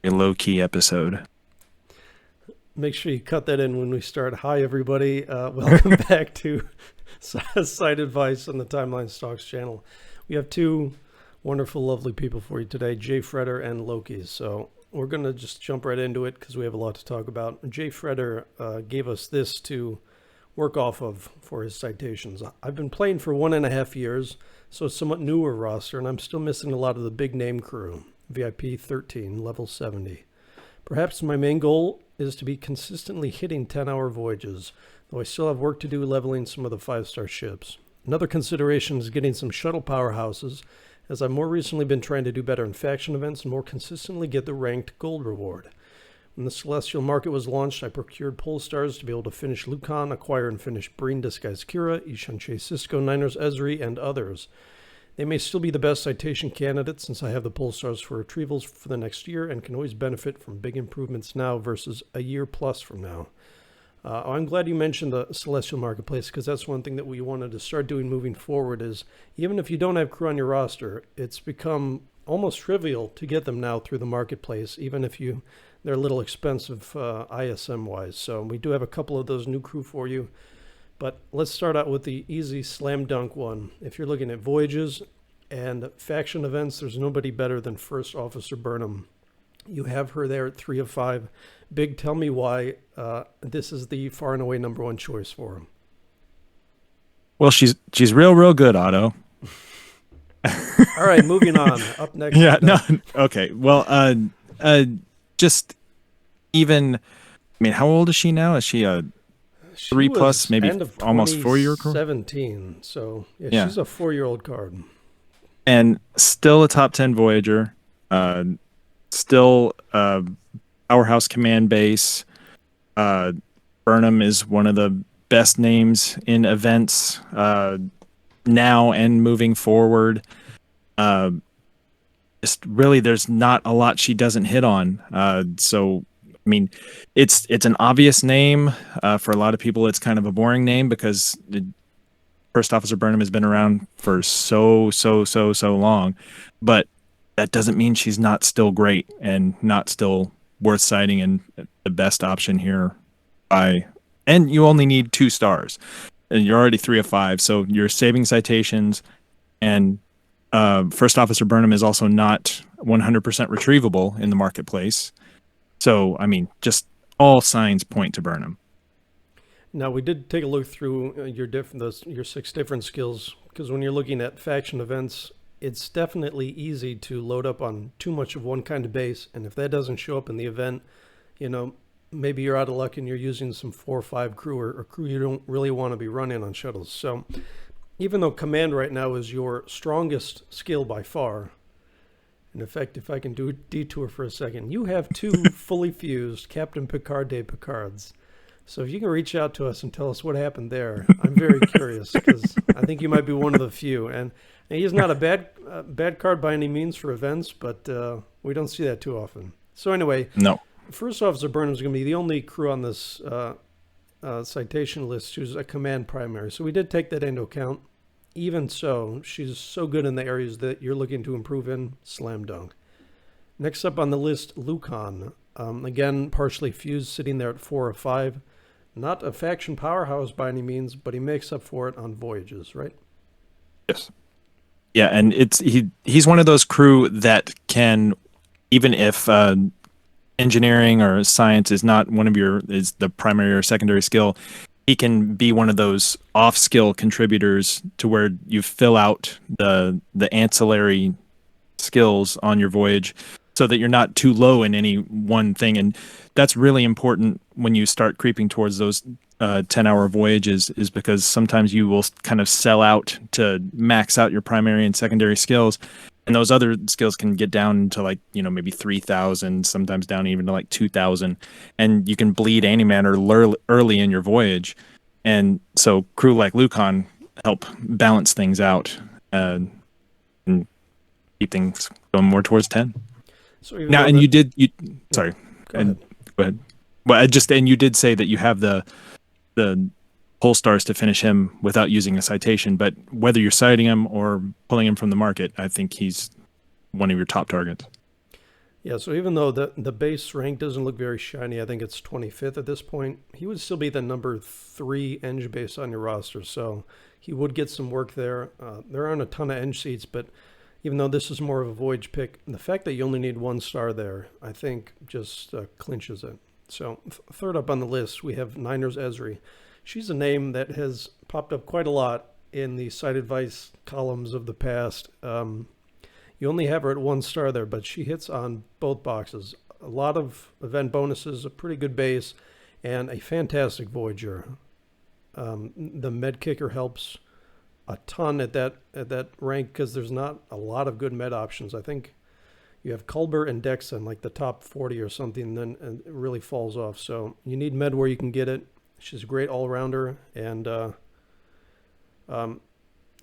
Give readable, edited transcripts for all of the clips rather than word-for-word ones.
a low-key episode. Make sure you cut that in when we start. Hi, everybody. Welcome back to Cite Advice on the Timeline Stocks channel. We have two wonderful, lovely people for you today, Jfeder and Loki. So we're going to just jump right into it because we have a lot to talk about. Jfeder gave us this to work off of for his citations. I've been playing for 1.5 years, so it's a somewhat newer roster, and I'm still missing a lot of the big name crew. VIP 13, level 70. Perhaps my main goal is to be consistently hitting 10-hour voyages, though I still have work to do leveling some of the 5-star ships. Another consideration is getting some shuttle powerhouses, as I've more recently been trying to do better in faction events and more consistently get the ranked gold reward. When the Celestial Market was launched, I procured pole stars to be able to finish Lucan, acquire and finish Breen, Disguise Kira, Ishan Cisco, Niners Ezri, and others. They may still be the best citation candidates since I have the pole stars for retrievals for the next year and can always benefit from big improvements now versus a year plus from now. I'm glad you mentioned the Celestial Marketplace because that's one thing that we wanted to start doing moving forward is even if you don't have crew on your roster, it's become almost trivial to get them now through the marketplace, even if they're a little expensive ISM wise. So we do have a couple of those new crew for you. But let's start out with the easy slam dunk one. If you're looking at voyages and faction events, there's nobody better than First Officer Burnham. You have her there at 3 of 5. Big, tell me why this is the far and away number one choice for him. Well, she's real good, Otto. All right, moving on. Up next. Yeah, no, okay. Well, just even, I mean, how old is she now? Is she a 3 plus, maybe almost 4-year card? 17. So yeah, she's a 4-year-old card. And still a top 10 Voyager. Still powerhouse command base. Burnham is one of the best names in events now and moving forward. Just really, there's not a lot she doesn't hit on. So I mean, it's an obvious name. For a lot of people, it's kind of a boring name because First Officer Burnham has been around for so long. But that doesn't mean she's not still great and not still worth citing and the best option here. And you only need 2 stars. And you're already 3 of 5, so you're saving citations. And First Officer Burnham is also not 100% retrievable in the marketplace. So, I mean, just all signs point to Burnham. Now, we did take a look through your 6 different skills, because when you're looking at faction events, it's definitely easy to load up on too much of one kind of base, and if that doesn't show up in the event, maybe you're out of luck and you're using some 4 or 5 crew or crew you don't really want to be running on shuttles. So, even though command right now is your strongest skill by far, in fact, if I can do a detour for a second, you have 2 fully fused Captain Picard de Picards. So if you can reach out to us and tell us what happened there, I'm very curious because I think you might be one of the few. And he's not a bad card by any means for events, but we don't see that too often. So anyway, no. First Officer Burnham is going to be the only crew on this citation list who's a command primary. So we did take that into account. Even so, she's so good in the areas that you're looking to improve in, slam dunk. Next up on the list, Lucan. Again, partially fused, sitting there at 4 of 5. Not a faction powerhouse by any means, but he makes up for it on voyages, right? Yes. Yeah, and he's one of those crew that can, even if engineering or science is not is the primary or secondary skill, he can be one of those off-skill contributors to where you fill out the ancillary skills on your voyage so that you're not too low in any one thing. And that's really important when you start creeping towards those 10-hour voyages, is because sometimes you will kind of sell out to max out your primary and secondary skills. And those other skills can get down to maybe 3,000, sometimes down even to 2,000. And you can bleed antimatter early in your voyage. And so crew like Lucan help balance things out and keep things going more towards 10. So now, and sorry. Go ahead. Go ahead. Well, and you did say that you have the pole stars to finish him without using a citation, but whether you're citing him or pulling him from the market, I think he's one of your top targets. Yeah, so even though the base rank doesn't look very shiny, I think it's 25th at this point, he would still be the number 3 Eng base on your roster, so he would get some work there. There aren't a ton of Eng seats, but even though this is more of a Voyage pick, the fact that you only need 1 star there, I think just clinches it. So third up on the list, we have Niners Esri. She's a name that has popped up quite a lot in the site advice columns of the past. You only have her at 1 star there, but she hits on both boxes. A lot of event bonuses, a pretty good base, and a fantastic Voyager. The med kicker helps a ton at that rank because there's not a lot of good med options. I think you have Culber and Dex in like the top 40 or something, then it really falls off. So you need med where you can get it. She's a great all-rounder, and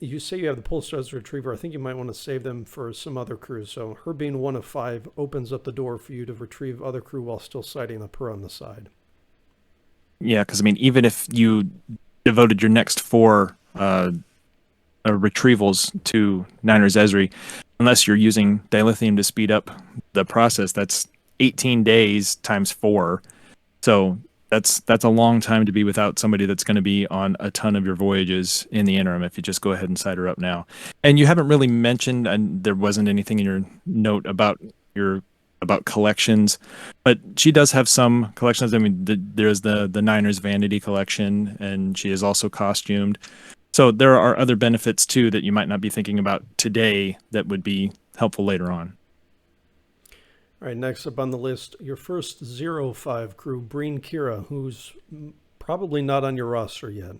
you say you have the Polestar's Retriever. I think you might want to save them for some other crews. So her being 1 of 5 opens up the door for you to retrieve other crew while still sighting up her on the side. Yeah, because I mean, even if you devoted your next 4 retrievals to Niners Esri, unless you're using dilithium to speed up the process, that's 18 days times 4. So that's a long time to be without somebody that's going to be on a ton of your voyages in the interim if you just go ahead and side her up now. And you haven't really mentioned, and there wasn't anything in your note about collections, but she does have some collections. I mean, there's the Niners Vanity collection, and she is also costumed. So there are other benefits too that you might not be thinking about today that would be helpful later on. All right, next up on the list, your first 0-5 crew, Breen Kira, who's probably not on your roster yet.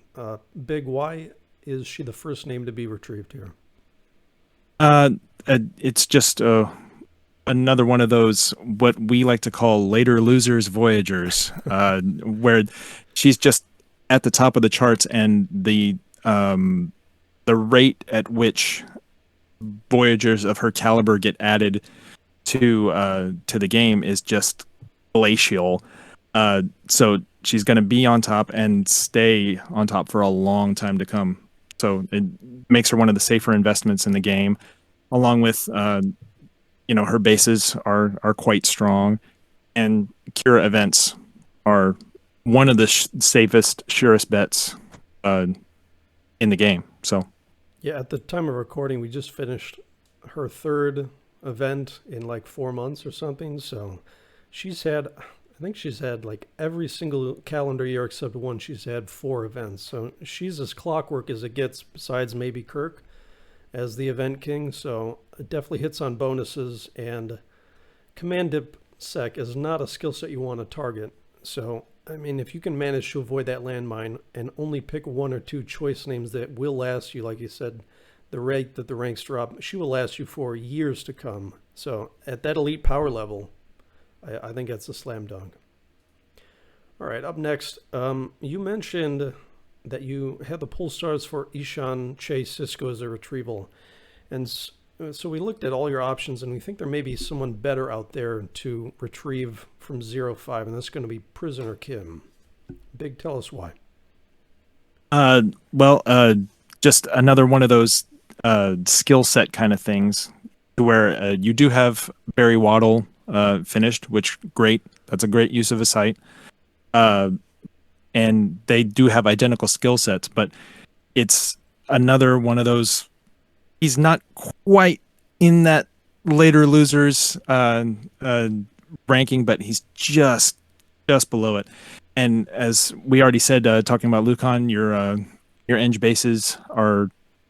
Big, why is she the first name to be retrieved here? It's just another one of those, what we like to call later losers Voyagers, where she's just at the top of the charts, and the rate at which Voyagers of her caliber get added to the game is just glacial. So she's going to be on top and stay on top for a long time to come. So it makes her one of the safer investments in the game, along with her bases are quite strong, and Kira events are one of the safest, surest bets in the game. So yeah, at the time of recording, we just finished her 3rd event in like 4 months or something. So I think she's had like every single calendar year except one, she's had 4 events. So she's as clockwork as it gets, besides maybe Kirk as the event king. So it definitely hits on bonuses, and command dip sec is not a skill set you want to target. So I mean, if you can manage to avoid that landmine and only pick 1 or 2 choice names that will last you, like you said, the rate that the ranks drop, she will last you for years to come. So at that elite power level, I think that's a slam dunk. All right, up next, you mentioned that you had the pull stars for Ishan, Chase, Cisco as a retrieval. And so we looked at all your options, and we think there may be someone better out there to retrieve from 0-5, and that's going to be Prisoner Kim. Big, tell us why. Just another one of those skill set kind of things, where you do have Barry Waddle finished, which great. That's a great use of a site. And they do have identical skill sets, but it's another one of those. He's not quite in that later losers ranking, but he's just below it. And as we already said, talking about Lucan, your Eng bases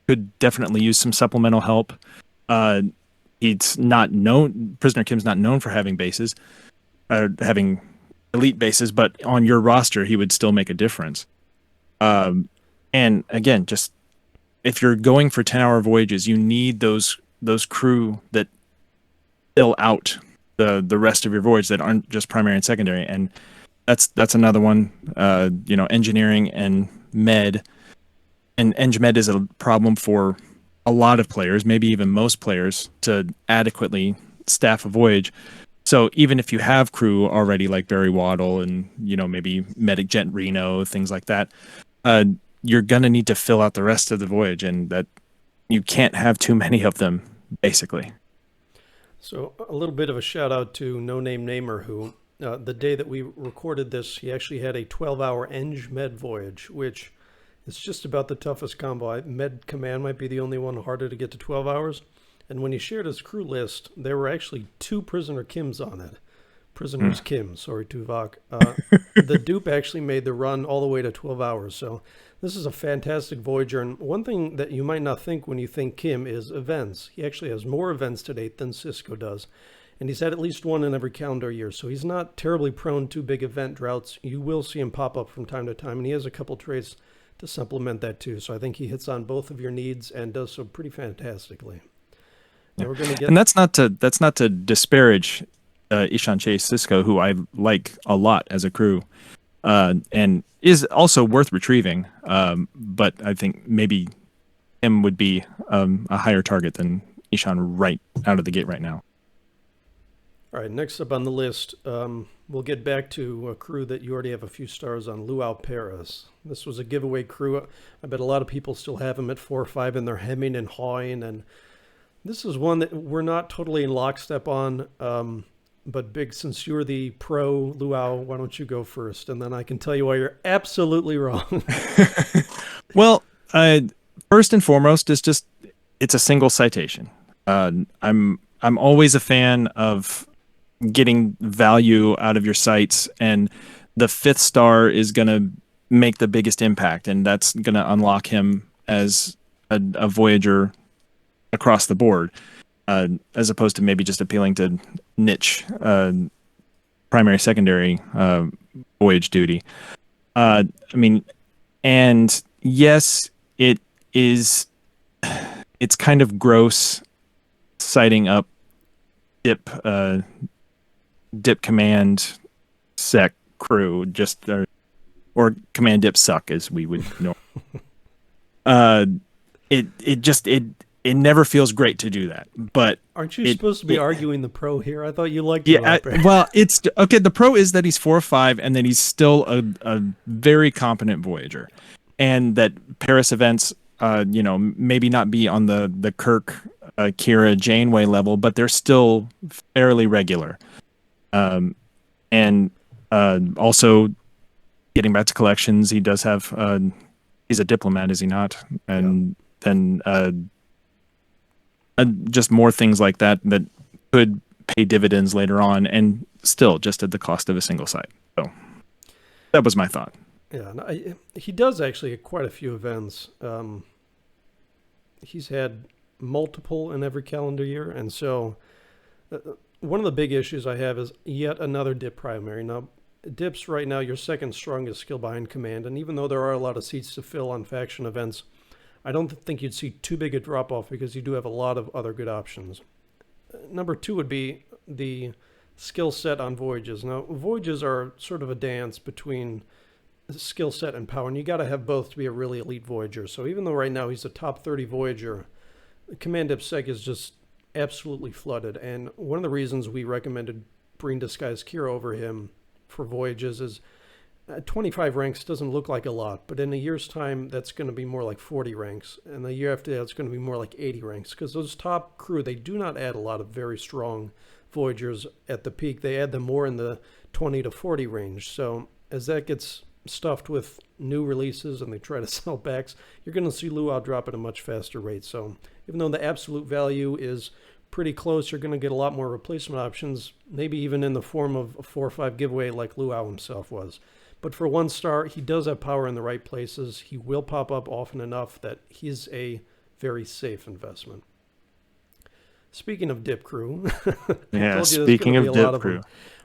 could definitely use some supplemental help. He's not known. Prisoner Kim's not known for having bases, having elite bases, but on your roster, he would still make a difference. And again, just if you're going for 10-hour voyages, you need those crew that fill out the rest of your voyage that aren't just primary and secondary. And that's another one. Engineering and med. And Eng Med is a problem for a lot of players, maybe even most players, to adequately staff a voyage. So even if you have crew already like Barry Waddle and, maybe Medic Jet Reno, things like that, you're going to need to fill out the rest of the voyage, and that you can't have too many of them, basically. So a little bit of a shout out to No Name Namer, who the day that we recorded this, he actually had a 12-hour Eng Med voyage, which is just about the toughest combo. Med Command might be the only one harder to get to 12 hours. And when he shared his crew list, there were actually 2 prisoner Kims on it. Prisoners Kim, sorry, Tuvok. The dupe actually made the run all the way to 12 hours. So this is a fantastic Voyager. And one thing that you might not think when you think Kim is events. He actually has more events to date than Cisco does. And he's had at least one in every calendar year. So he's not terribly prone to big event droughts. You will see him pop up from time to time. And he has a couple traits to supplement that too. So I think he hits on both of your needs and does so pretty fantastically. Yeah. We're gonna get... And that's not to disparage Ishan Chase Cisco, who I like a lot as a crew, and is also worth retrieving. But I think maybe him would be a higher target than Ishan right out of the gate right now. All right, next up on the list, we'll get back to a crew that you already have a few stars on, Loki All LCARS. This was a giveaway crew. I bet a lot of people still have him at 4 or 5 and they're hemming and hawing. And this is one that we're not totally in lockstep on. But Big, since you're the pro Luau, why don't you go first? And then I can tell you why you're absolutely wrong. Well, first and foremost, it's a single citation. I'm always a fan of getting value out of your sites, and the 5th star is going to make the biggest impact, and that's going to unlock him as a Voyager across the board. As opposed to maybe just appealing to niche primary, secondary voyage duty. I mean, and yes, it's kind of gross citing up dip command sec crew, just or command dip suck, as we would know. It never feels great to do that, but aren't you supposed to be arguing the pro here? I thought you liked well, it's okay. The pro is that he's 4 or 5, and that he's still a very competent Voyager, and that Paris events, maybe not be on the Kirk, Kira, Janeway level, but they're still fairly regular. And also getting back to collections, he does have he's a diplomat, is he not? And then just more things like that could pay dividends later on, and still just at the cost of a single site. So that was my thought. Yeah, he does actually quite a few events. He's had multiple in every calendar year, and so one of the big issues I have is yet another dip primary. Now, dip's right now your second strongest skill behind command, and even though there are a lot of seats to fill on faction events, I don't think you'd see too big a drop-off because you do have a lot of other good options. Number 2 would be the skill set on voyages. Now, voyages are sort of a dance between skill set and power, and you got to have both to be a really elite Voyager. So even though right now he's a top 30 Voyager, Command IPSEC is just absolutely flooded. And one of the reasons we recommended Breen Disguise Kira over him for voyages is 25 ranks doesn't look like a lot, but in a year's time, that's going to be more like 40 ranks. And the year after that, it's going to be more like 80 ranks. Because those top crew, they do not add a lot of very strong Voyagers at the peak. They add them more in the 20 to 40 range. So as that gets stuffed with new releases and they try to sell backs, you're going to see Luau drop at a much faster rate. So even though the absolute value is pretty close, you're going to get a lot more replacement options, maybe even in the form of a 4 or 5 giveaway like Luau himself was. But for 1 star, he does have power in the right places. He will pop up often enough that he's a very safe investment. Speaking of dip crew, speaking of dip crew,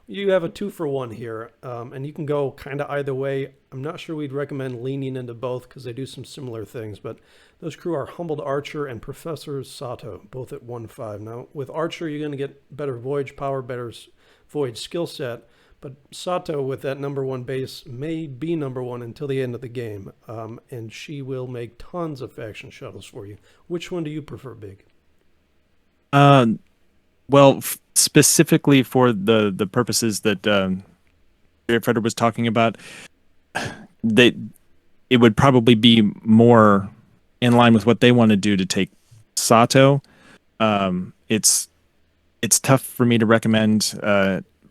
you have a 2-for-1 here, and you can go kind of either way. I'm not sure we'd recommend leaning into both because they do some similar things, but those crew are Humbled Archer and Professor Sato, both at 1-5. Now, with Archer, you're going to get better voyage power, better voyage skill set, but Sato, with that #1 base, may be #1 until the end of the game, and she will make tons of faction shuttles for you. Which one do you prefer, Big? Well, specifically for the purposes that Jfeder was talking about, it would probably be more in line with what they want to do to take Sato. It's it's tough for me to recommend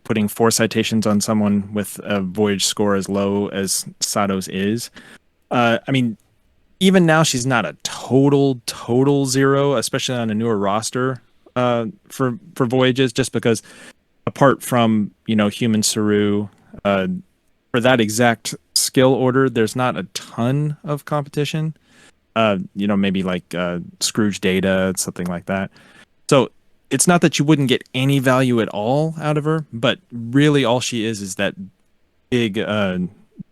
putting 4 citations on someone with a voyage score as low as Sato's is. I mean, even now she's not a total zero, especially on a newer roster for voyages, just because apart from human Saru, for that exact skill order, there's not a ton of competition. Maybe like Scrooge Data, something like that. So it's not that you wouldn't get any value at all out of her, but really all she is that big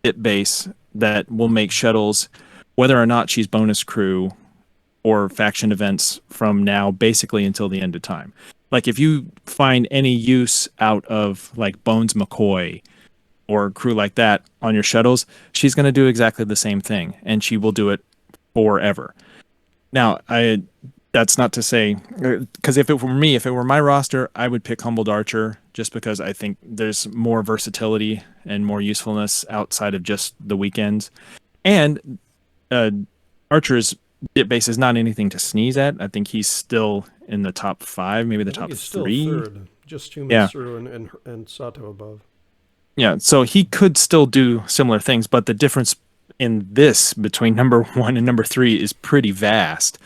bit base that will make shuttles, whether or not she's bonus crew or faction events from now basically until the end of time. Like if you find any use out of like Bones McCoy or crew like that on your shuttles, she's going to do exactly the same thing, and she will do it forever. Now, that's not to say, because if it were me, if it were my roster, I would pick Humbled Archer just because I think there's more versatility and more usefulness outside of just the weekends. And Archer's bit base is not anything to sneeze at. I think he's still in the top 5, maybe the top he's 3. Still third, just Human Saru and Sato above. Yeah, so he could still do similar things, but the difference in this between number 1 and number 3 is pretty vast.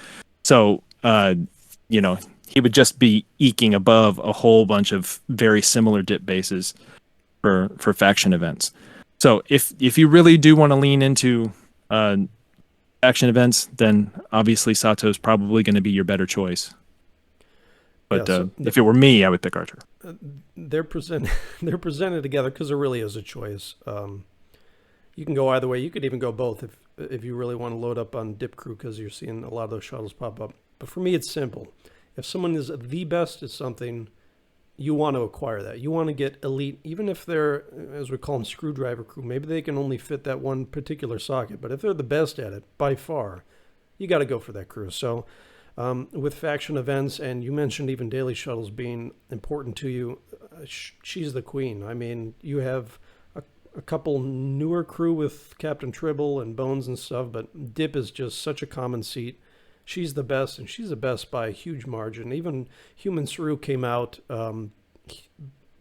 So, he would just be eking above a whole bunch of very similar dip bases for faction events. So if you really do want to lean into faction events, then obviously Sato's probably going to be your better choice. But if it were me, I would pick Archer. They're presented together because there really is a choice. You can go either way. You could even go both if you really want to load up on Dip Crew because you're seeing a lot of those shuttles pop up. But for me, it's simple. If someone is the best at something, you want to acquire that. You want to get elite, even if they're, as we call them, screwdriver crew. Maybe they can only fit that one particular socket. But if they're the best at it, by far, you got to go for that crew. So with faction events, and you mentioned even daily shuttles being important to you, she's the queen. I mean, you have a couple newer crew with Captain Tribble and Bones and stuff, but Dip is just such a common seat. She's the best, and she's the best by a huge margin. Even Human Saru came out,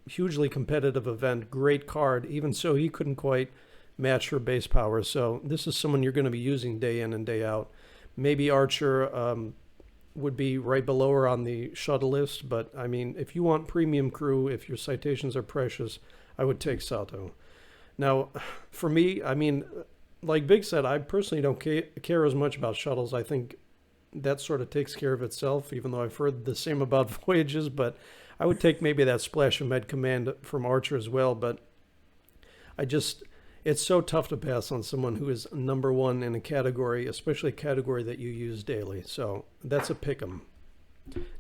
hugely competitive event, great card. Even so, he couldn't quite match her base power. So this is someone you're going to be using day in and day out. Maybe Archer would be right below her on the shuttle list, but I mean, if you want premium crew, if your citations are precious, I would take Sato. Now, for me, I mean, like Big said, I personally don't care as much about shuttles. I think that sort of takes care of itself, even though I've heard the same about voyages, but I would take maybe that Splash of Med command from Archer as well, but it's so tough to pass on someone who is number 1 in a category, especially a category that you use daily. So that's a pick 'em.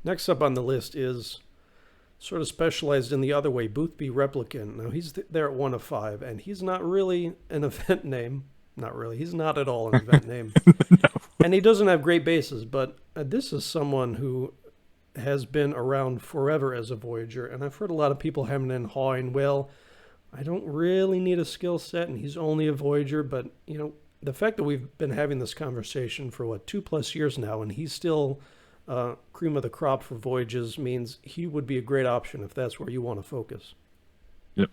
Next up on the list is sort of specialized in the other way, Boothby Replicant. Now he's there at 1 of 5, and he's not really an event name. Not really. He's not at all an event name. No. And he doesn't have great bases, but this is someone who has been around forever as a Voyager, and I've heard a lot of people having in hawing, well, I don't really need a skill set, and he's only a Voyager, but, the fact that we've been having this conversation for, 2+ years now, and he's still cream of the crop for Voyages means he would be a great option if that's where you want to focus. Yep.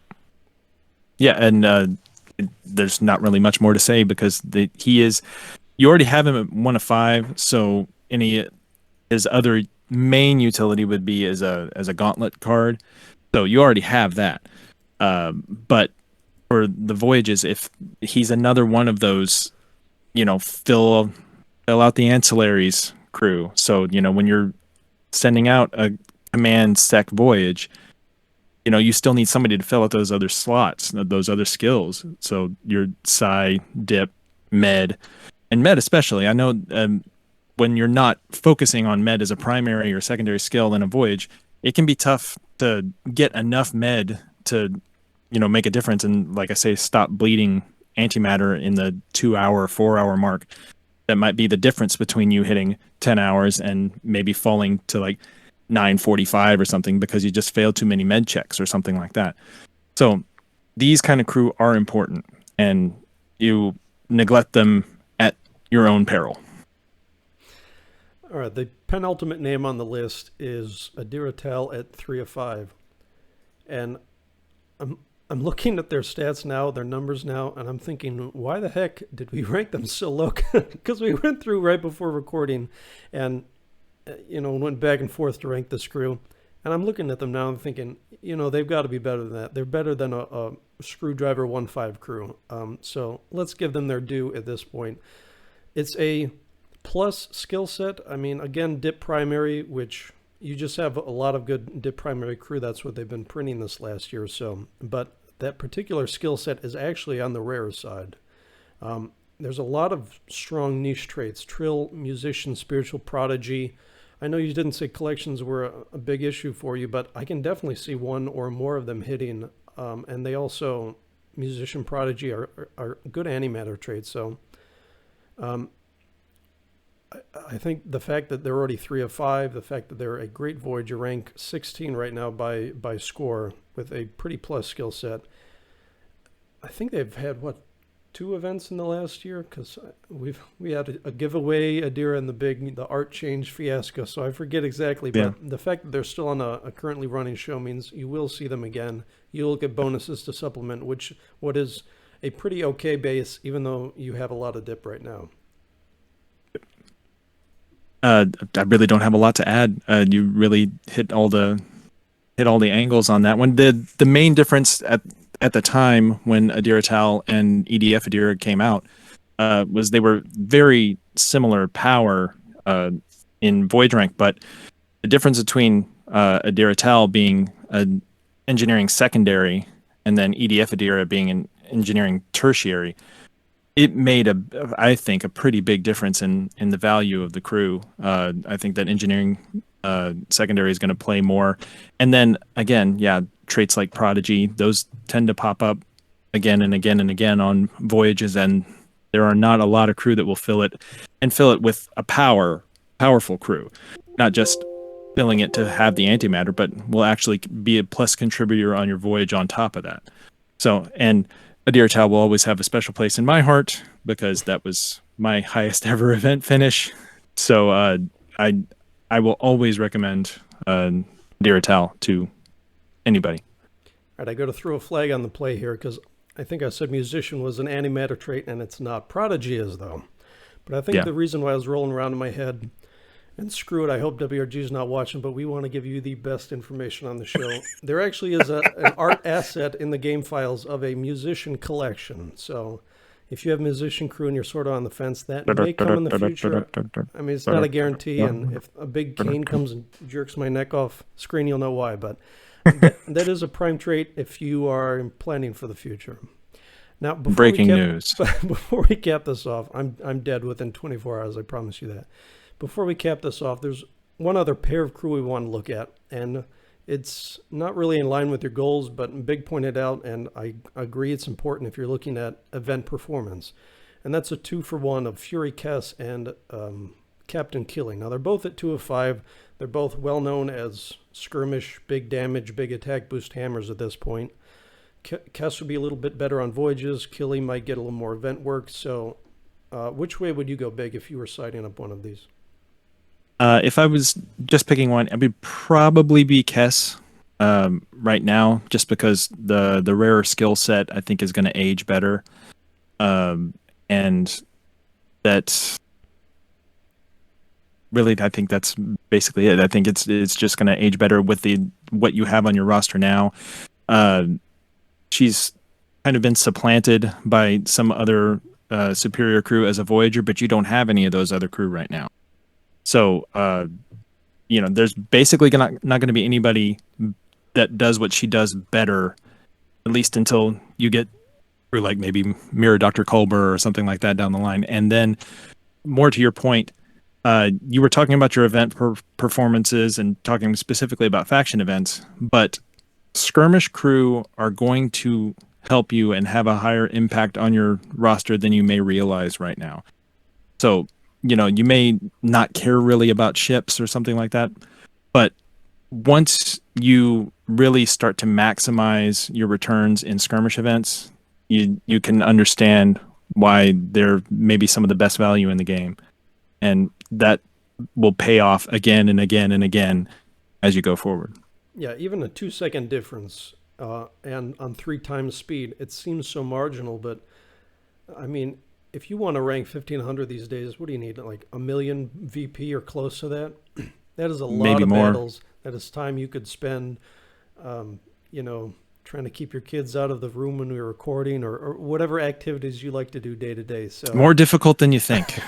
Yeah, and there's not really much more to say because you already have him at 1 of 5, so his other main utility would be as a gauntlet card, so you already have that. But for the Voyages, if he's another one of those, fill out the ancillaries crew. So, when you're sending out a command sec voyage, you still need somebody to fill out those other slots, those other skills. So your Psi, Dip, Med, and Med especially. I know when you're not focusing on Med as a primary or secondary skill in a voyage, it can be tough to get enough Med to, make a difference and, like I say, stop bleeding antimatter in the 2-hour, 4-hour mark. That might be the difference between you hitting 10 hours and maybe falling to like 9:45 or something because you just failed too many med checks or something like that. So these kind of crew are important, and you neglect them at your own peril. All right, the penultimate name on the list is Adiratal at 3 of 5. And I'm looking at their stats now, their numbers now, and I'm thinking, why the heck did we rank them so low? Because we went through right before recording and, went back and forth to rank this crew. And I'm looking at them now and thinking, they've got to be better than that. They're better than a Screwdriver 1.5 crew. So let's give them their due at this point. It's a plus skill set. I mean, again, dip primary, which you just have a lot of good dip primary crew. That's what they've been printing this last year or so. But that particular skill set is actually on the rare side. There's a lot of strong niche traits: Trill, Musician, Spiritual Prodigy. I know you didn't say collections were a big issue for you, but I can definitely see one or more of them hitting. And they also, Musician, Prodigy are good antimatter traits. So I think the fact that they're already 3 of 5, the fact that they're a great Voyager, rank 16 right now by score with a pretty plus skill set. I think they've had, 2 events in the last year? Because we had a giveaway, Adira, and the art change fiasco, so I forget exactly. Yeah. But the fact that they're still on a currently running show means you will see them again. You'll get bonuses to supplement, what is a pretty okay base, even though you have a lot of dip right now. I really don't have a lot to add. You really hit all the angles on that one. The main difference at the time when Adiratal and EDF Adira came out was they were very similar power in Voyage rank, but the difference between Adiratal being an engineering secondary and then EDF Adira being an engineering tertiary, it made I think a pretty big difference in the value of the crew. I think that engineering secondary is going to play more. And then again, traits like Prodigy, those tend to pop up again and again and again on voyages, and there are not a lot of crew that will fill it with a powerful crew, not just filling it to have the antimatter, but will actually be a plus contributor on your voyage on top of that. So, and Adiratal will always have a special place in my heart because that was my highest ever event finish. So I will always recommend Adiratal to anybody. All right, I got to throw a flag on the play here because I think I said Musician was an antimatter trait, and it's not. Prodigy is, though. But I think the reason why I was rolling around in my head, and screw it, I hope WRG is not watching, but we want to give you the best information on the show. There actually is an art asset in the game files of a Musician collection. So if you have Musician crew and you're sort of on the fence, that may come in the future. I mean, it's not a guarantee, and if a big cane comes and jerks my neck off screen, you'll know why. But that is a prime trait if you are planning for the future. Now, breaking news. Before we cap this off, I'm dead within 24 hours, I promise you that. Before we cap this off, there's one other pair of crew we want to look at, and it's not really in line with your goals, but Big pointed out, and I agree it's important if you're looking at event performance, and that's a 2-for-1 of Fury Kess and Captain Killing. Now, they're both at 2 of 5. They're both well known as skirmish, big damage, big attack boost hammers at this point. Kess would be a little bit better on voyages. Killing might get a little more event work. So which way would you go, Big, if you were siding up one of these? If I was just picking one, it would probably be Kess right now, just because the rarer skill set I think is going to age better, and that's really, I think that's basically it. I think it's just going to age better with what you have on your roster now. She's kind of been supplanted by some other superior crew as a Voyager, but you don't have any of those other crew right now. So, there's basically not going to be anybody that does what she does better, at least until you get through like maybe Mirror Dr. Culber or something like that down the line. And then more to your point, you were talking about your event performances and talking specifically about faction events, but skirmish crew are going to help you and have a higher impact on your roster than you may realize right now. So, you may not care really about ships or something like that, but once you really start to maximize your returns in skirmish events, you can understand why they're maybe some of the best value in the game. And that will pay off again and again and again as you go forward. Yeah, even a 2 second difference and on 3 times speed, it seems so marginal, but I mean, if you want to rank 1500 these days, what do you need? Like a million VP or close to that? That is a lot Maybe of more. battles. That is time you could spend, you know, trying to keep your kids out of the room when we were recording, or whatever activities you like to do day to day. So More difficult than you think.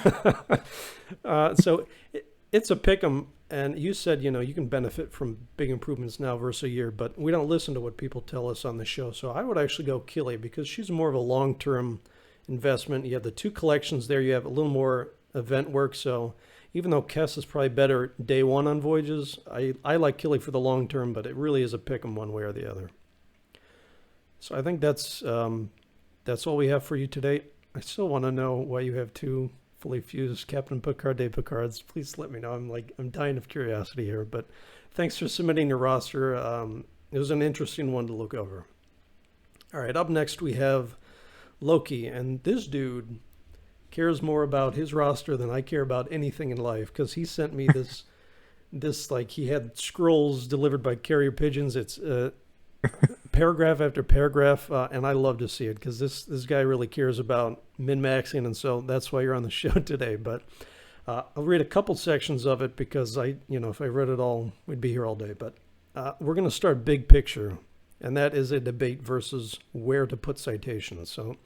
It's a pick 'em. And you said, you can benefit from big improvements now versus a year, but we don't listen to what people tell us on the show. So I would actually go Killy because she's more of a long-term investment. You have the 2 collections there. You have a little more event work. So even though Kess is probably better day one on voyages, I like Killy for the long term, but it really is a pick 'em one way or the other. So I think that's all we have for you today. I still want to know why you have 2 fully fused Captain Picard Day Picards. Please let me know. I'm dying of curiosity here. But thanks for submitting your roster. It was an interesting one to look over. All right, up next we have Loki, and this dude cares more about his roster than I care about anything in life, because he sent me this like he had scrolls delivered by carrier pigeons. It's paragraph after paragraph, and I love to see it because this guy really cares about min-maxing, and so that's why you're on the show today. But I'll read a couple sections of it because if I read it all, we'd be here all day. But we're going to start big picture, and that is a debate versus where to put citations. So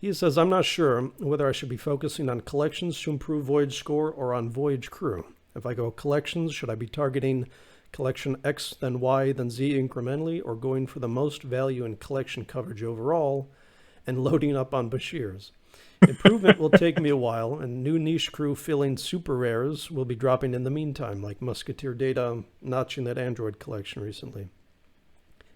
he says, I'm not sure whether I should be focusing on collections to improve voyage score or on voyage crew. If I go collections, should I be targeting collection X, then Y, then Z incrementally, or going for the most value in collection coverage overall and loading up on Bashir's? Improvement will take me a while, and new niche crew filling super rares will be dropping in the meantime, like Musketeer Data notching that Android collection recently.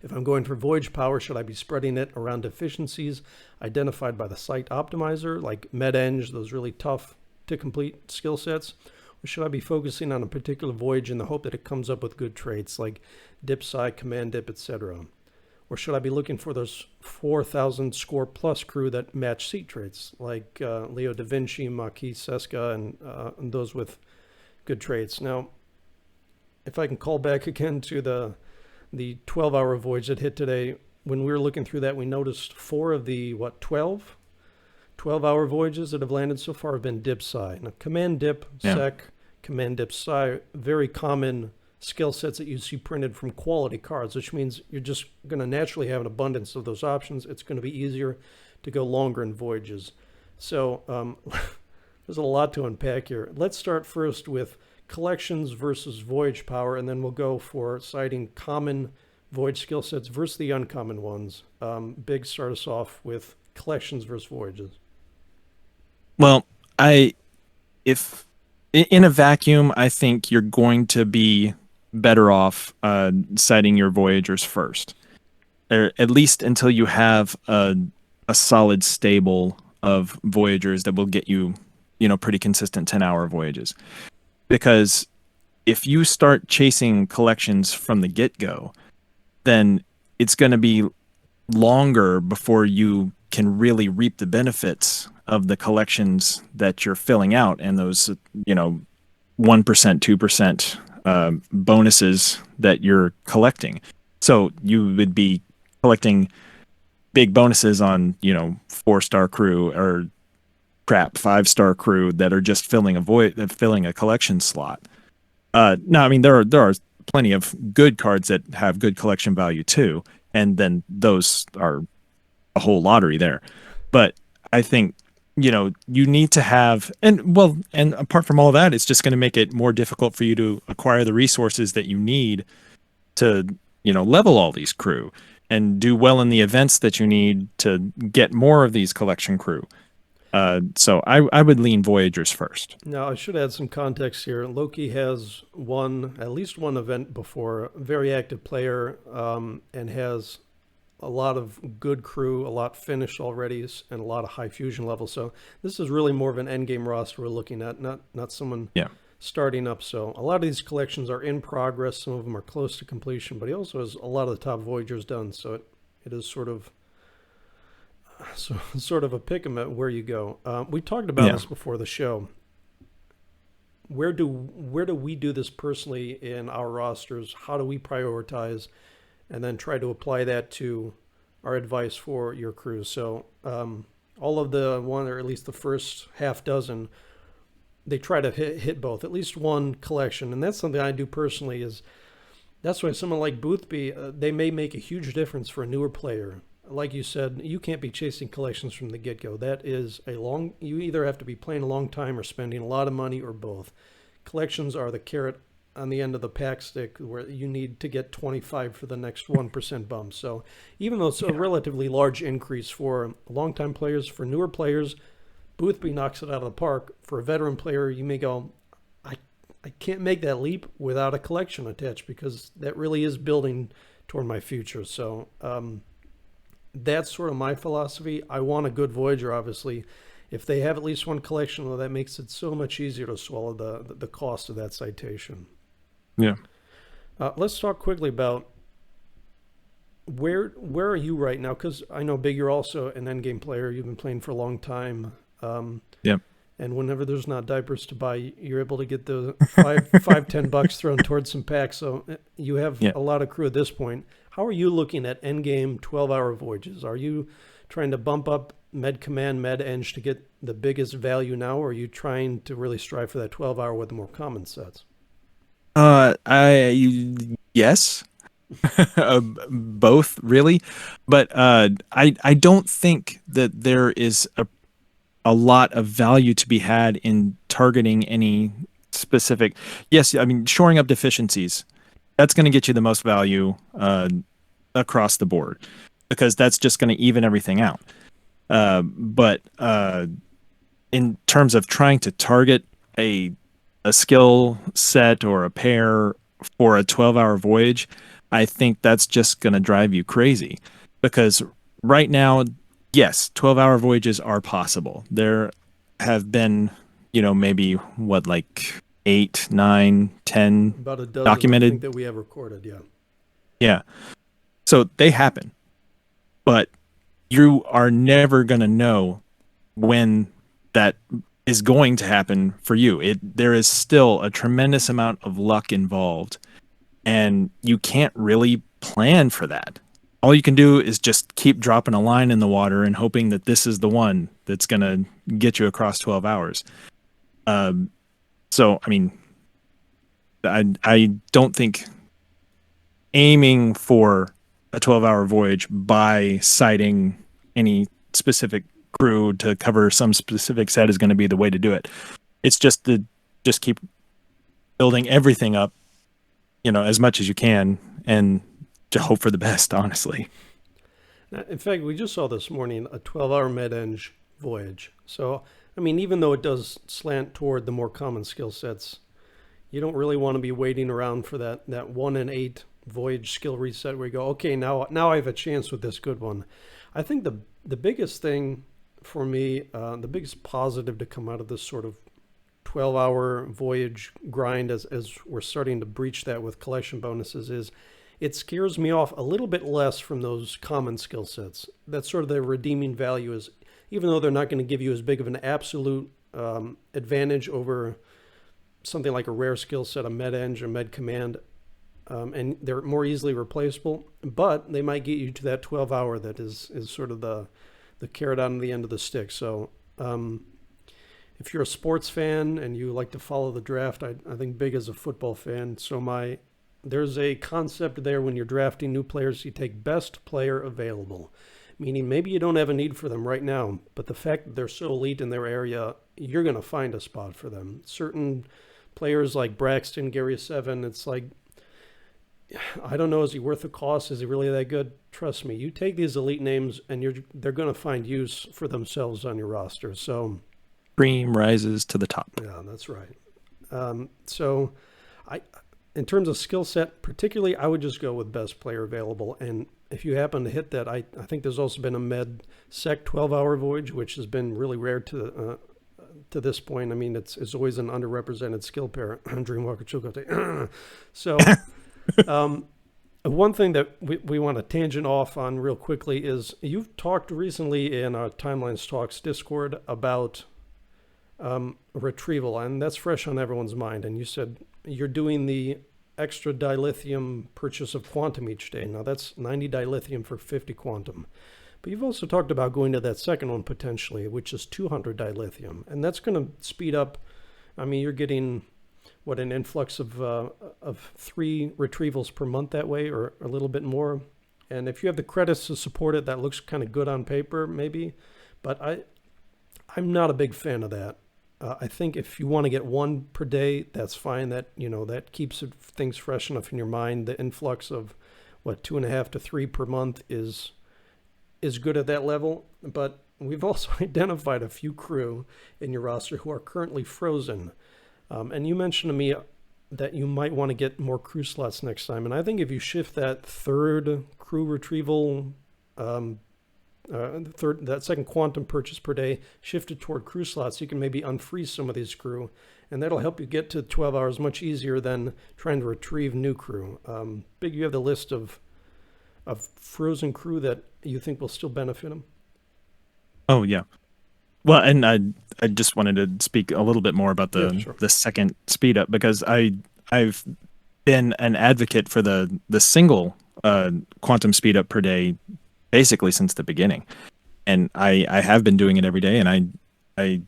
If I'm going for voyage power, should I be spreading it around deficiencies identified by the Cite optimizer, like MedEng, those really tough to complete skill sets? Or should I be focusing on a particular voyage in the hope that it comes up with good traits like dip, psi, command dip, etc.? Or should I be looking for those 4,000 score plus crew that match seat traits like Leo da Vinci, Maquis, Seska, and those with good traits? Now, if I can call back again to the 12-hour voyage that hit today, when we were looking through that, we noticed 4 of the 12-hour voyages that have landed so far have been dip psi. Now, command dip, sec, command dip psi, very common skill sets that you see printed from quality cards, which means you're just going to naturally have an abundance of those options. It's going to be easier to go longer in voyages. So there's a lot to unpack here. Let's start first with collections versus voyage power, and then we'll go for citing common voyage skill sets versus the uncommon ones. Big, start us off with collections versus voyages. Well, if in a vacuum, I think you're going to be better off citing your Voyagers first, or at least until you have a solid stable of Voyagers that will get you, pretty consistent 10-hour voyages. Because if you start chasing collections from the get-go, then it's going to be longer before you can really reap the benefits of the collections that you're filling out and those, 1%, 2% bonuses that you're collecting. So you would be collecting big bonuses on, 4-star crew or 5-star crew that are just filling a collection slot. No, I mean there are plenty of good cards that have good collection value too, and then those are a whole lottery there. But I think you need to have, and apart from all that, it's just going to make it more difficult for you to acquire the resources that you need to level all these crew and do well in the events that you need to get more of these collection crew. So I would lean Voyagers first. Now, I should add some context here. Loki has won at least one event before, a very active player, and has a lot of good crew, a lot finished already, and a lot of high fusion levels. So this is really more of an endgame roster we're looking at, not someone starting up. So a lot of these collections are in progress. Some of them are close to completion, but he also has a lot of the top Voyagers done. So it is sort of a pick 'em at where you go. We talked about this before the show. where do we do this personally in our rosters? How do we prioritize, and then try to apply that to our advice for your crew? So all of the one, or at least the first half dozen, they try to hit both, at least one collection, and that's something I do personally. That's why someone like Boothby, they may make a huge difference for a newer player. Like you said, you can't be chasing collections from the get-go. That is you either have to be playing a long time or spending a lot of money, or both. Collections are the carrot on the end of the pack stick, where you need to get 25 for the next 1% bump. So even though it's a relatively large increase for long-time players, for newer players, Boothby knocks it out of the park. For a veteran player, you may go, I can't make that leap without a collection attached, because that really is building toward my future. So that's sort of my philosophy. I want a good Voyager, obviously. If they have at least one collection, well, that makes it so much easier to swallow the cost of that citation. Yeah. Let's talk quickly about where are you right now? Because I know, Big, you're also an endgame player. You've been playing for a long time. Yeah. And whenever there's not diapers to buy, you're able to get the $5-10 thrown towards some packs. So you have a lot of crew at this point. How are you looking at endgame 12-hour voyages? Are you trying to bump up Med Command, Med Eng to get the biggest value now, or are you trying to really strive for that 12-hour with the more common sets? Yes, both really, but I don't think that there is a lot of value to be had in targeting any specific. Yes, I mean, shoring up deficiencies, that's going to get you the most value across the board, because that's just going to even everything out. But in terms of trying to target a skill set or a pair for a 12-hour voyage, I think that's just going to drive you crazy, because right now, yes, 12-hour voyages are possible. There have been, maybe like 8, 9, 10 about a dozen documented. I think that we have recorded. Yeah. So they happen, but you are never going to know when that is going to happen for you. There is still a tremendous amount of luck involved, and you can't really plan for that. All you can do is just keep dropping a line in the water and hoping that this is the one that's going to get you across 12 hours. So, I mean, I don't think aiming for a 12-hour voyage by citing any specific crew to cover some specific set is going to be the way to do it. It's just to just keep building everything up, as much as you can, and to hope for the best, honestly. In fact, we just saw this morning a 12-hour Med-Eng voyage. So, I mean, even though it does slant toward the more common skill sets, you don't really want to be waiting around for that 1 in 8 voyage skill reset where you go, okay, now I have a chance with this good one. I think the biggest thing for me, the biggest positive to come out of this sort of 12-hour voyage grind, as we're starting to breach that with collection bonuses, is it scares me off a little bit less from those common skill sets. That's sort of the redeeming value, is even though they're not going to give you as big of an absolute advantage over something like a rare skill set, a Med Eng or Med Command, and they're more easily replaceable, but they might get you to that 12-hour that is sort of the carrot on the end of the stick. So if you're a sports fan and you like to follow the draft, I think Big is a football fan, so there's a concept there when you're drafting new players, you take best player available, meaning maybe you don't have a need for them right now, but the fact that they're so elite in their area, you're going to find a spot for them. Certain players like Braxton, Gary Seven, it's like, I don't know, is he worth the cost? Is he really that good? Trust me, you take these elite names and they're going to find use for themselves on your roster. So Cream rises to the top. Yeah, that's right. So in terms of skill set, particularly, I would just go with best player available. And if you happen to hit that, I think there's also been a Med Sec 12-hour voyage, which has been really rare to this point. I mean, it's always an underrepresented skill pair. Dreamwalker Chilcote. So one thing that we want to tangent off on real quickly is you've talked recently in our Timelines Talks Discord about retrieval, and that's fresh on everyone's mind. And you said you're doing the extra dilithium purchase of quantum each day. Now that's 90 dilithium for 50 quantum. But you've also talked about going to that second one potentially, which is 200 dilithium, and that's going to speed up. I mean, you're getting what, an influx of 3 retrievals per month that way, or a little bit more. And if you have the credits to support it, that looks kind of good on paper, maybe. But I'm not a big fan of that. I think if you want to get 1 per day, that's fine. That, that keeps things fresh enough in your mind. The influx of 2.5 to 3 per month is good at that level. But we've also identified a few crew in your roster who are currently frozen. And you mentioned to me that you might want to get more crew slots next time. And I think if you shift that third crew retrieval, that second quantum purchase per day, shift it toward crew slots, you can maybe unfreeze some of these crew. And that'll help you get to 12 hours much easier than trying to retrieve new crew. Big, you have the list of frozen crew that you think will still benefit them? Oh, yeah. Well, and I just wanted to speak a little bit more about the second speed up, because I've been an advocate for the single quantum speed up per day basically since the beginning, and I have been doing it every day, and I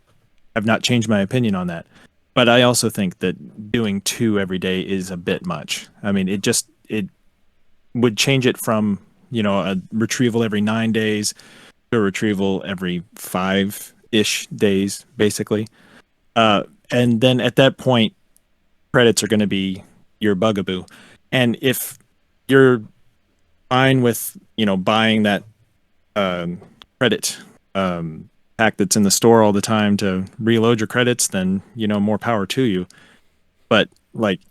have not changed my opinion on that. But I also think that doing 2 every day is a bit much. I mean, it would change it from a retrieval every 9 days to a retrieval every 5-ish days, basically. And then at that point, credits are going to be your bugaboo. And if you're fine with, buying that credit pack that's in the store all the time to reload your credits, then, more power to you. But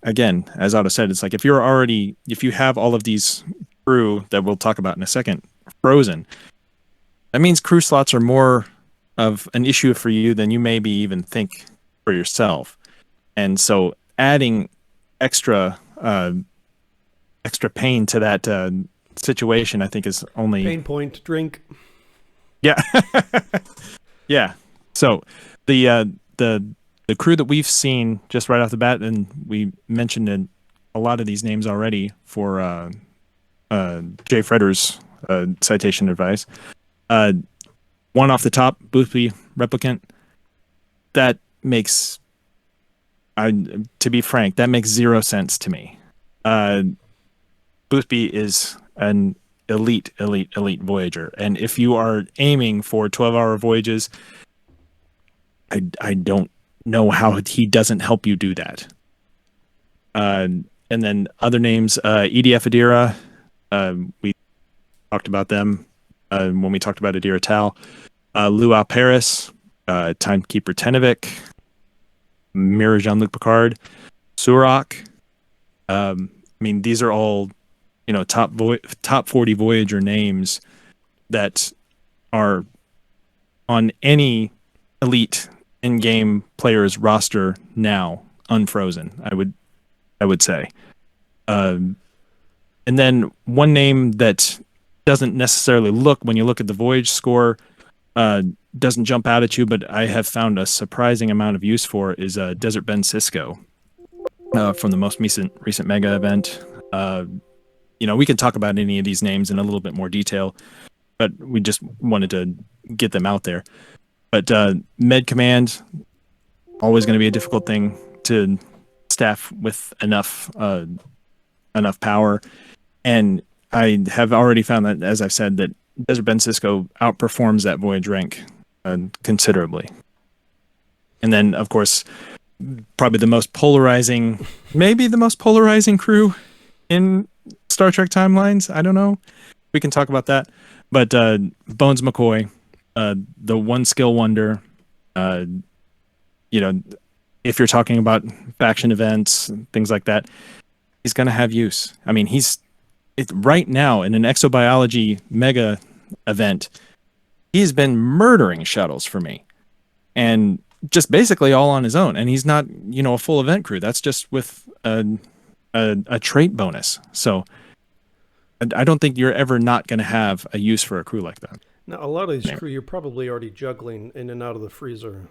again, as Otto said, it's like if you have all of these crew that we'll talk about in a second frozen, that means crew slots are more of an issue for you than you maybe even think for yourself. And so adding extra pain to that situation, I think, is only pain point. Drink. Yeah. Yeah. So the crew that we've seen just right off the bat, and we mentioned in a lot of these names already for Jfeder's citation advice. One off the top, Boothby Replicant. That makes, to be frank, that makes 0 sense to me. Boothby is an elite Voyager, and if you are aiming for 12-hour voyages, I don't know how he doesn't help you do that. And then other names, EDF Adira, we talked about them when we talked about Adira Tal. Luau Paris, Timekeeper Tenovic, Mirror Jean-Luc Picard, Surak. I mean, these are all, top 40 Voyager names that are on any elite in-game player's roster now, unfrozen, I would say. And then one name that doesn't necessarily look, when you look at the Voyage score, doesn't jump out at you, but I have found a surprising amount of use for, is Desert Ben Sisko from the most recent Mega event. We can talk about any of these names in a little bit more detail, but we just wanted to get them out there. But Med Command, always going to be a difficult thing to staff with enough power. And I have already found that, as I've said, that Desert Ben Sisko outperforms that Voyage rank considerably. And then, of course, probably maybe the most polarizing crew in Star Trek timelines. I don't know. We can talk about that. But Bones McCoy, the one skill wonder, if you're talking about faction events, things like that, he's going to have use. I mean, right now in an exobiology mega event, he's been murdering shuttles for me, and just basically all on his own. And he's not, a full event crew. That's just with a trait bonus. So I don't think you're ever not going to have a use for a crew like that. Now, a lot of these Yeah. crew you're probably already juggling in and out of the freezer.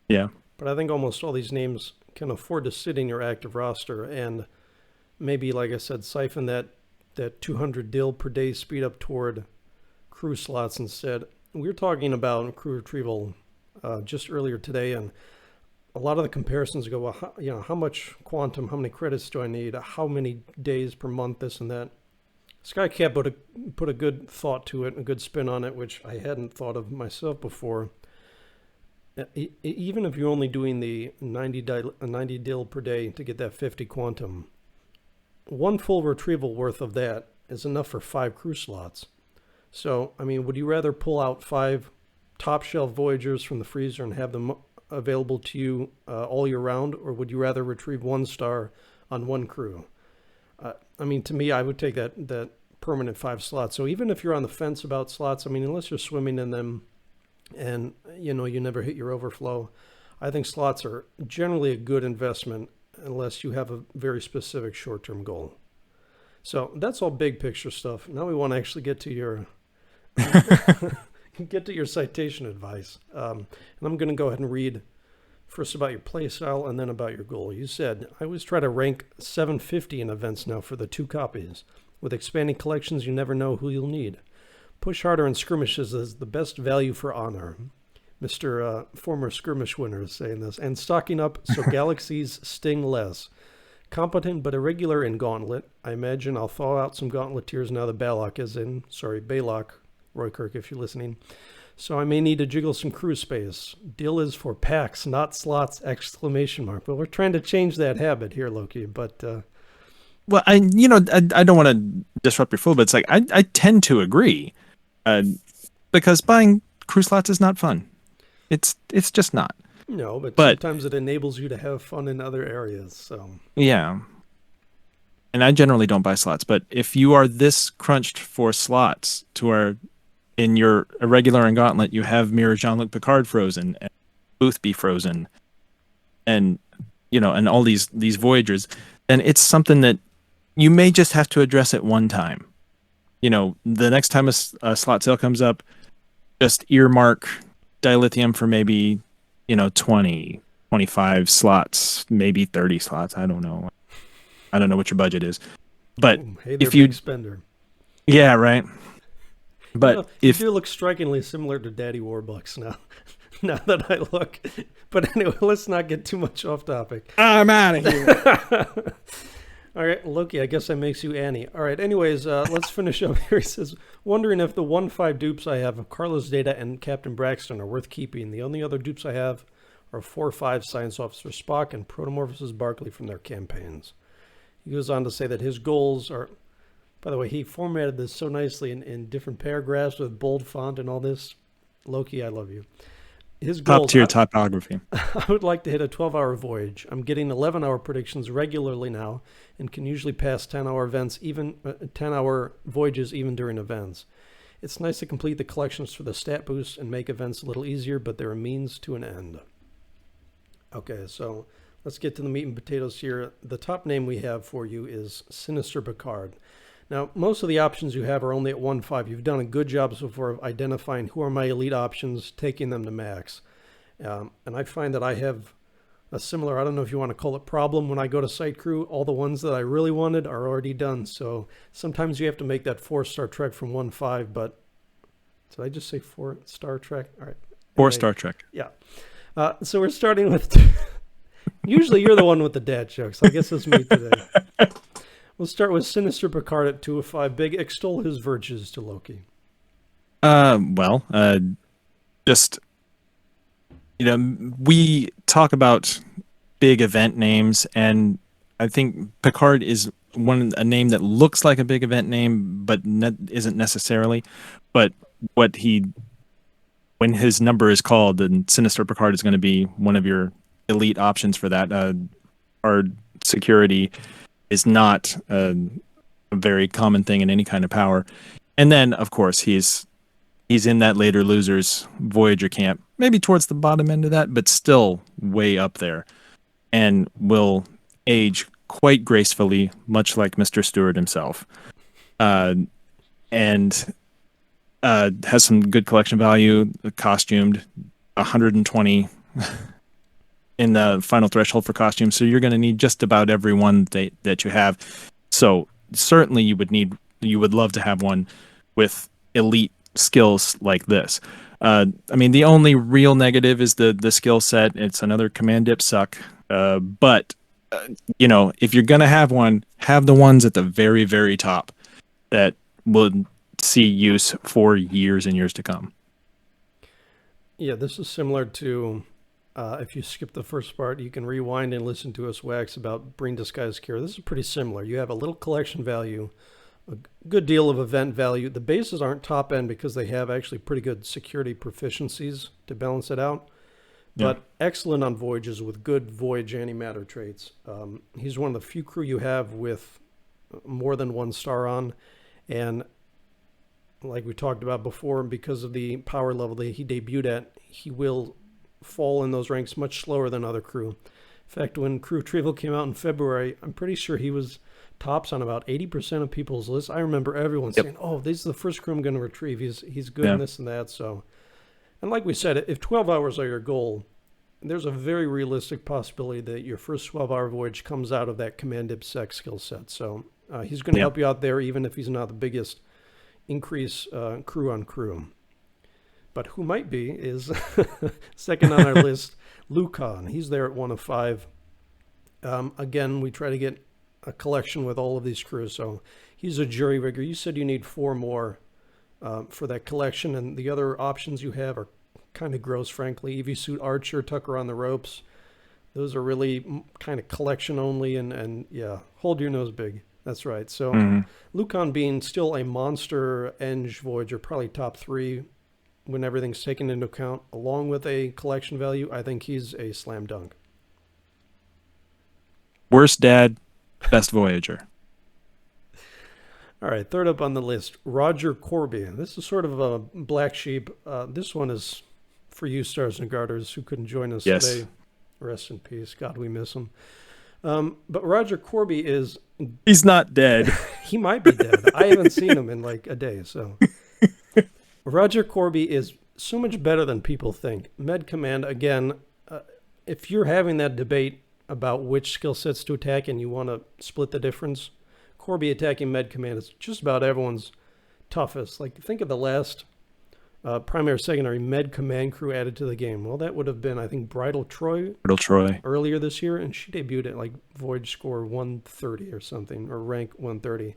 Yeah. But I think almost all these names can afford to sit in your active roster and maybe, like I said, siphon that 200 dill per day speed up toward crew slots instead. We were talking about crew retrieval just earlier today, and a lot of the comparisons go, well, how much quantum, how many credits do I need, how many days per month, this and that. Skycap put a good thought to it, a good spin on it, which I hadn't thought of myself before. Even if you're only doing the 90 dill per day to get that 50 quantum, one full retrieval worth of that is enough for 5 crew slots. So, I mean, would you rather pull out 5 top shelf Voyagers from the freezer and have them available to you all year round, or would you rather retrieve 1 star on 1 crew? I mean, to me, I would take that permanent 5 slots. So even if you're on the fence about slots, I mean, unless you're swimming in them and, you never hit your overflow, I think slots are generally a good investment unless you have a very specific short-term goal. So that's all big picture stuff. Now we want to actually get to your citation advice. And I'm going to go ahead and read first about your play style and then about your goal. You said, I always try to rank 750 in events now for the 2 copies. With expanding collections, you never know who you'll need. Push harder in skirmishes is the best value for honor. Mr. Former skirmish winner is saying this. And stocking up so galaxies sting less. Competent but irregular in Gauntlet. I imagine I'll thaw out some Gauntleteers now that Balak is in. Sorry, Balak, Roy Kirk, if you're listening. So I may need to jiggle some crew space. Dill is for packs, not slots, exclamation mark. But we're trying to change that habit here, Loki. But Well, I don't want to disrupt your flow, but it's like I tend to agree, because buying crew slots is not fun. It's just not. no, but But sometimes it enables you to have fun in other areas. So yeah, and I generally don't buy slots. But if you are this crunched for slots to where in your irregular and gauntlet you have Mirror Jean-Luc Picard frozen, and Boothby frozen, and and all these Voyagers, then it's something that you may just have to address at one time. The next time a slot sale comes up, just earmark dilithium for maybe 20, 25 slots, maybe 30 slots. I don't know what your budget is, but hey, if they're you big spender. yeah, right. But You if do look strikingly similar to Daddy Warbucks now. Now that I look. But anyway, let's not get too much off topic. I'm out of here. All right, Loki, I guess that makes you Annie. All right, anyways, let's finish up here. He says, wondering if the 1-5 dupes I have of Carlos Data and Captain Braxton are worth keeping. The only other dupes I have are 4-5 Science Officer Spock and Protomorphosis Barclay from their campaigns. He goes on to say that his goals are, by the way, he formatted this so nicely in different paragraphs with bold font and all this. Loki, I love you. His Top goals, tier typography. I would like to hit a 12-hour voyage. I'm getting 11-hour predictions regularly now and can usually pass 10-hour events, even 10-hour voyages even during events. It's nice to complete the collections for the stat boosts and make events a little easier, but they're a means to an end. Okay, so let's get to the meat and potatoes here. The top name we have for you is Sinister Picard. Now, most of the options you have are only at 1-5. You've done a good job so far of identifying who are my elite options, taking them to max. And I find that I have a similar, I don't know if you want to call it problem, when I go to Site Crew, all the ones that I really wanted are already done. So sometimes you have to make that 4-star trek from 1-5, but did I just say 4-star trek? All right. 4-star trek. Yeah. So we're starting with, usually you're the one with the dad jokes. I guess it's me today. We'll start with Sinister Picard at 2-5. Big extol his virtues to Loki. Just we talk about big event names, and I think Picard is a name that looks like a big event name, but isn't necessarily. But when his number is called, then Sinister Picard is going to be one of your elite options for that. Our security is not a very common thing in any kind of power. And then, of course, he's in that later losers Voyager camp, maybe towards the bottom end of that, but still way up there, and will age quite gracefully, much like Mr. Stewart himself. And has some good collection value, costumed, 120 in the final threshold for costumes. So you're going to need just about every one that you have. So certainly you would love to have one with elite skills like this. I mean, the only real negative is the skill set. It's another command dip suck. But if you're gonna have one, have the ones at the very, very top that will see use for years and years to come. Yeah, this is similar to if you skip the first part, you can rewind and listen to us wax about Bring Disguise Cure. This is pretty similar. You have a little collection value, a good deal of event value. The bases aren't top end because they have actually pretty good security proficiencies to balance it out, but excellent on voyages with good voyage antimatter traits. He's one of the few crew you have with more than 1 star on, and like we talked about before, because of the power level that he debuted at, he will fall in those ranks much slower than other crew. In fact, when Crew Retrieval came out in February, I'm pretty sure he was tops on about 80% of people's lists. I remember everyone saying, "Oh, this is the first crew I'm going to retrieve. He's good in this and that." So, and like we said, if 12 hours are your goal, there's a very realistic possibility that your first 12-hour voyage comes out of that command dip sec skill set. So he's going to help you out there, even if he's not the biggest increase crew on crew. But who might be is second on our list, Lucan. He's there at 1 of 5. Again, we try to get a collection with all of these crews. So he's a jury rigger. You said you need 4 more for that collection, and the other options you have are kind of gross, frankly. EV Suit Archer, Tucker on the Ropes. Those are really kind of collection only, and yeah, hold your nose big. That's right. So Lucan being still a monster Eng Voyager, probably top 3 when everything's taken into account, along with a collection value, I think he's a slam dunk. Worst dad, best Voyager. All right, third up on the list, Roger Corby. This is sort of a black sheep. This one is for you, Stars and Garters, who couldn't join us today. Rest in peace. God, we miss him. But Roger Corby is... He's not dead. He might be dead. I haven't seen him in like a day, so... Roger Corby is so much better than people think. Med Command, again, if you're having that debate about which skill sets to attack and you want to split the difference, Corby attacking Med Command is just about everyone's toughest. Like, think of the last primary, secondary Med Command crew added to the game. Well, that would have been, I think, Bridal Troy. Earlier this year, and she debuted at like Voyage score 130 or something, or rank 130.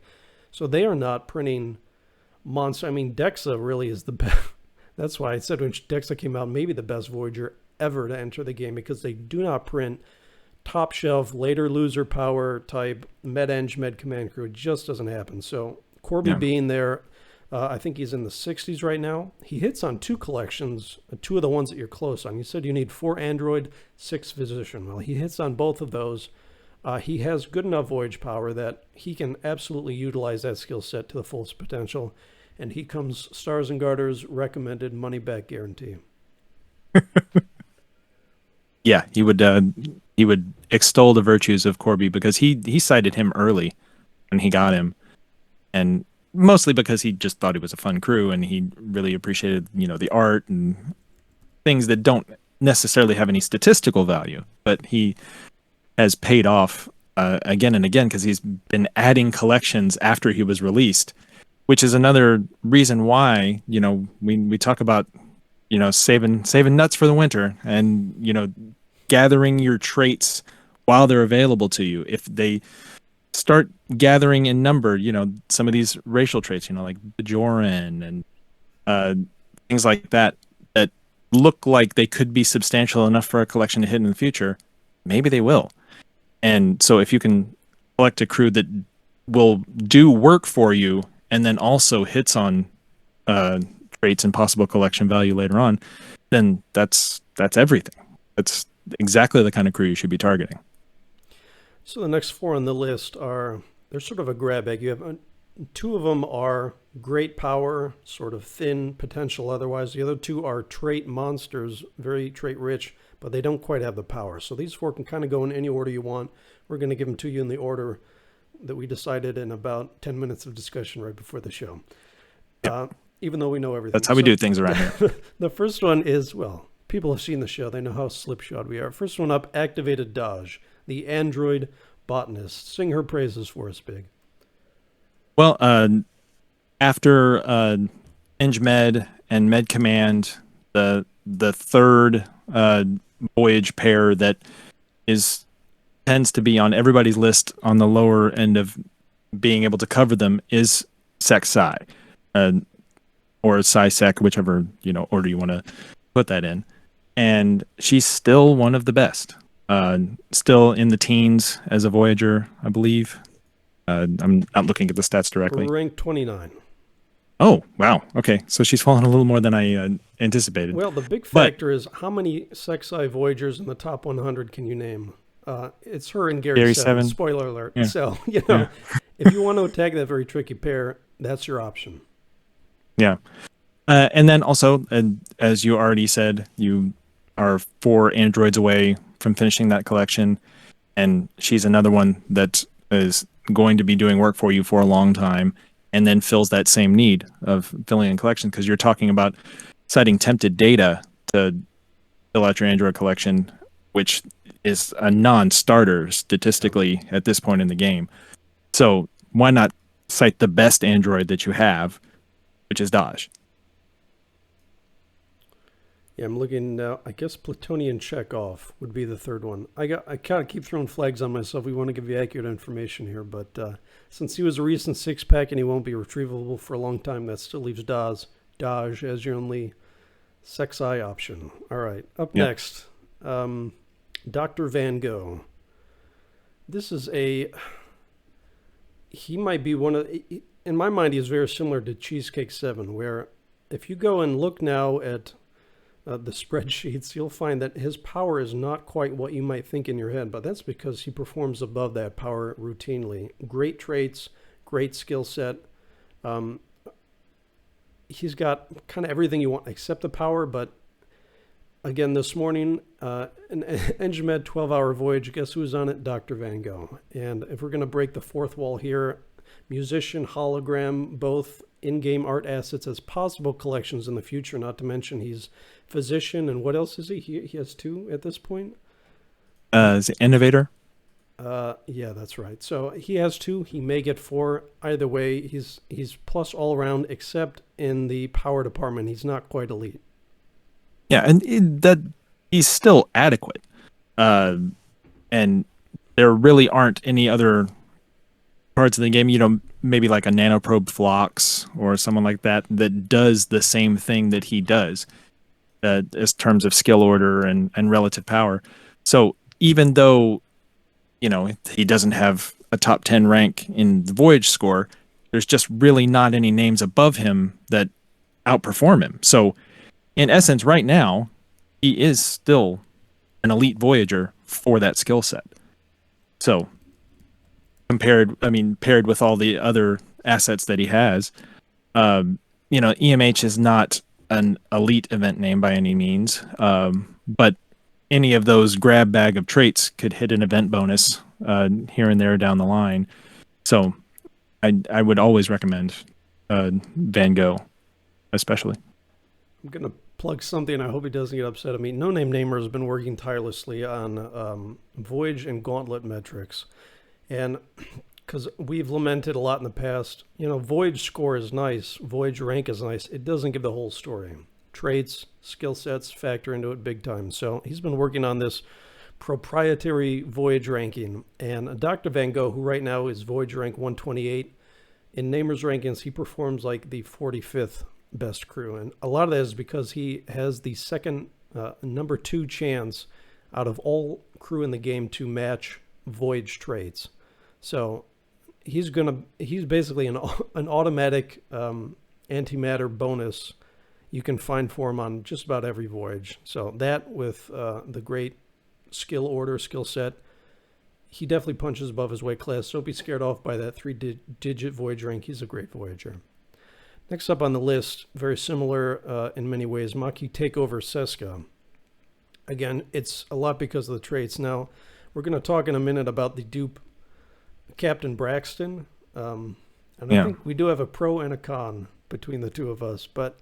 So they are not printing monster. I mean, Dexa really is the best. That's why I said when Dexa came out, maybe the best Voyager ever to enter the game, because they do not print top shelf, later loser power type Med Command crew. It just doesn't happen. So Corby being there, I think he's in the 60s right now. He hits on 2 collections, 2 of the ones that you're close on. You said you need 4 Android, 6 Physician. Well, he hits on both of those. He has good enough voyage power that he can absolutely utilize that skill set to the fullest potential. And he comes Stars and Garters recommended money back guarantee. Yeah, he would extol the virtues of Corby because he cited him early when he got him, and mostly because he just thought he was a fun crew and he really appreciated the art and things that don't necessarily have any statistical value, but he has paid off again and again because he's been adding collections after he was released, which is another reason why we talk about saving nuts for the winter and gathering your traits while they're available to you. If they start gathering in number, some of these racial traits, like Bajoran and things like that look like they could be substantial enough for a collection to hit in the future, maybe they will. And so if you can collect a crew that will do work for you and then also hits on traits and possible collection value later on, then that's everything. That's exactly the kind of crew you should be targeting. So the next 4 on the list they're sort of a grab bag. You have 2 of them are great power, sort of thin potential otherwise. The other 2 are trait monsters, very trait rich, but they don't quite have the power. So these 4 can kind of go in any order you want. We're going to give them to you in the order that we decided in about 10 minutes of discussion right before the show. even though we know everything. That's how we do things around here. The first one is, well, people have seen the show. They know how slipshod we are. First one up, Activated Dodge, the android botanist. Sing her praises for us, Big. Well, after EngMed and Med Command, the third voyage pair that tends to be on everybody's list on the lower end of being able to cover them is Sec-Sci, or Sci-Sec, whichever order you want to put that in. And she's still one of the best. Still in the teens as a Voyager, I believe. I'm not looking at the stats directly. Ranked 29. Oh, wow. Okay, so she's fallen a little more than I anticipated. Well, the big factor is how many Sec-Sci Voyagers in the top 100 can you name? It's her and Gary 7. Spoiler alert. Yeah. So, if you want to attack that very tricky pair, that's your option. Yeah. And then also, as you already said, you are 4 androids away from finishing that collection. And she's another one that is going to be doing work for you for a long time, and then fills that same need of filling in collections, because you're talking about citing tempted data to fill out your android collection, which is a non-starter statistically at this point in the game. So why not cite the best android that you have, which is Dodge? Yeah, I'm looking now. I guess Plutonian Chekhov would be the third one. I kind of keep throwing flags on myself. We want to give you accurate information here, but since he was a recent 6-pack and he won't be retrievable for a long time, that still leaves Dodge as your only Sec-Sci option. All right, up next, Dr. Van Gogh. This is he might be one of, in my mind, he is very similar to Cheesecake 7, where if you go and look now at the spreadsheets, you'll find that his power is not quite what you might think in your head, but that's because he performs above that power routinely. Great traits, great skill set. He's got kind of everything you want except the power, but again, this morning, an EngMed 12-hour voyage, guess who was on it? Dr. Van Gogh. And if we're going to break the fourth wall here, musician, hologram, both in-game art assets as possible collections in the future, not to mention he's physician, and what else is he? He has 2 at this point? Is it Innovator? Yeah, that's right. So he has 2. He may get 4. Either way, he's plus all around, except in the power department. He's not quite elite. Yeah, and that he's still adequate. And there really aren't any other parts of the game, maybe like a nanoprobe Phlox or someone like that does the same thing that he does, as terms of skill order and relative power. So even though, he doesn't have a top 10 rank in the Voyage score, there's just really not any names above him that outperform him. So in essence, right now, he is still an elite Voyager for that skill set. So paired with all the other assets that he has, EMH is not an elite event name by any means, but any of those grab bag of traits could hit an event bonus here and there down the line. So I would always recommend Van Gogh, especially. I'm going to plug something. I hope he doesn't get upset at me. No Name Namer has been working tirelessly on Voyage and Gauntlet metrics. And because we've lamented a lot in the past, Voyage score is nice, Voyage rank is nice. It doesn't give the whole story. Traits, skill sets factor into it big time. So he's been working on this proprietary Voyage ranking. And Dr. Van Gogh, who right now is Voyage rank 128, in Namer's rankings, he performs like the 45th best crew. And a lot of that is because he has the second, number 2 chance out of all crew in the game to match Voyage traits. So he's basically an automatic antimatter bonus you can find for him on just about every Voyage. So that with the great skill set, he definitely punches above his weight class. Don't be scared off by that 3-digit Voyage rank. He's a great Voyager. Next up on the list, very similar in many ways, Maquis Takeover Seska. Again, it's a lot because of the traits. Now, we're going to talk in a minute about the dupe Captain Braxton. And I think we do have a pro and a con between the two of us. But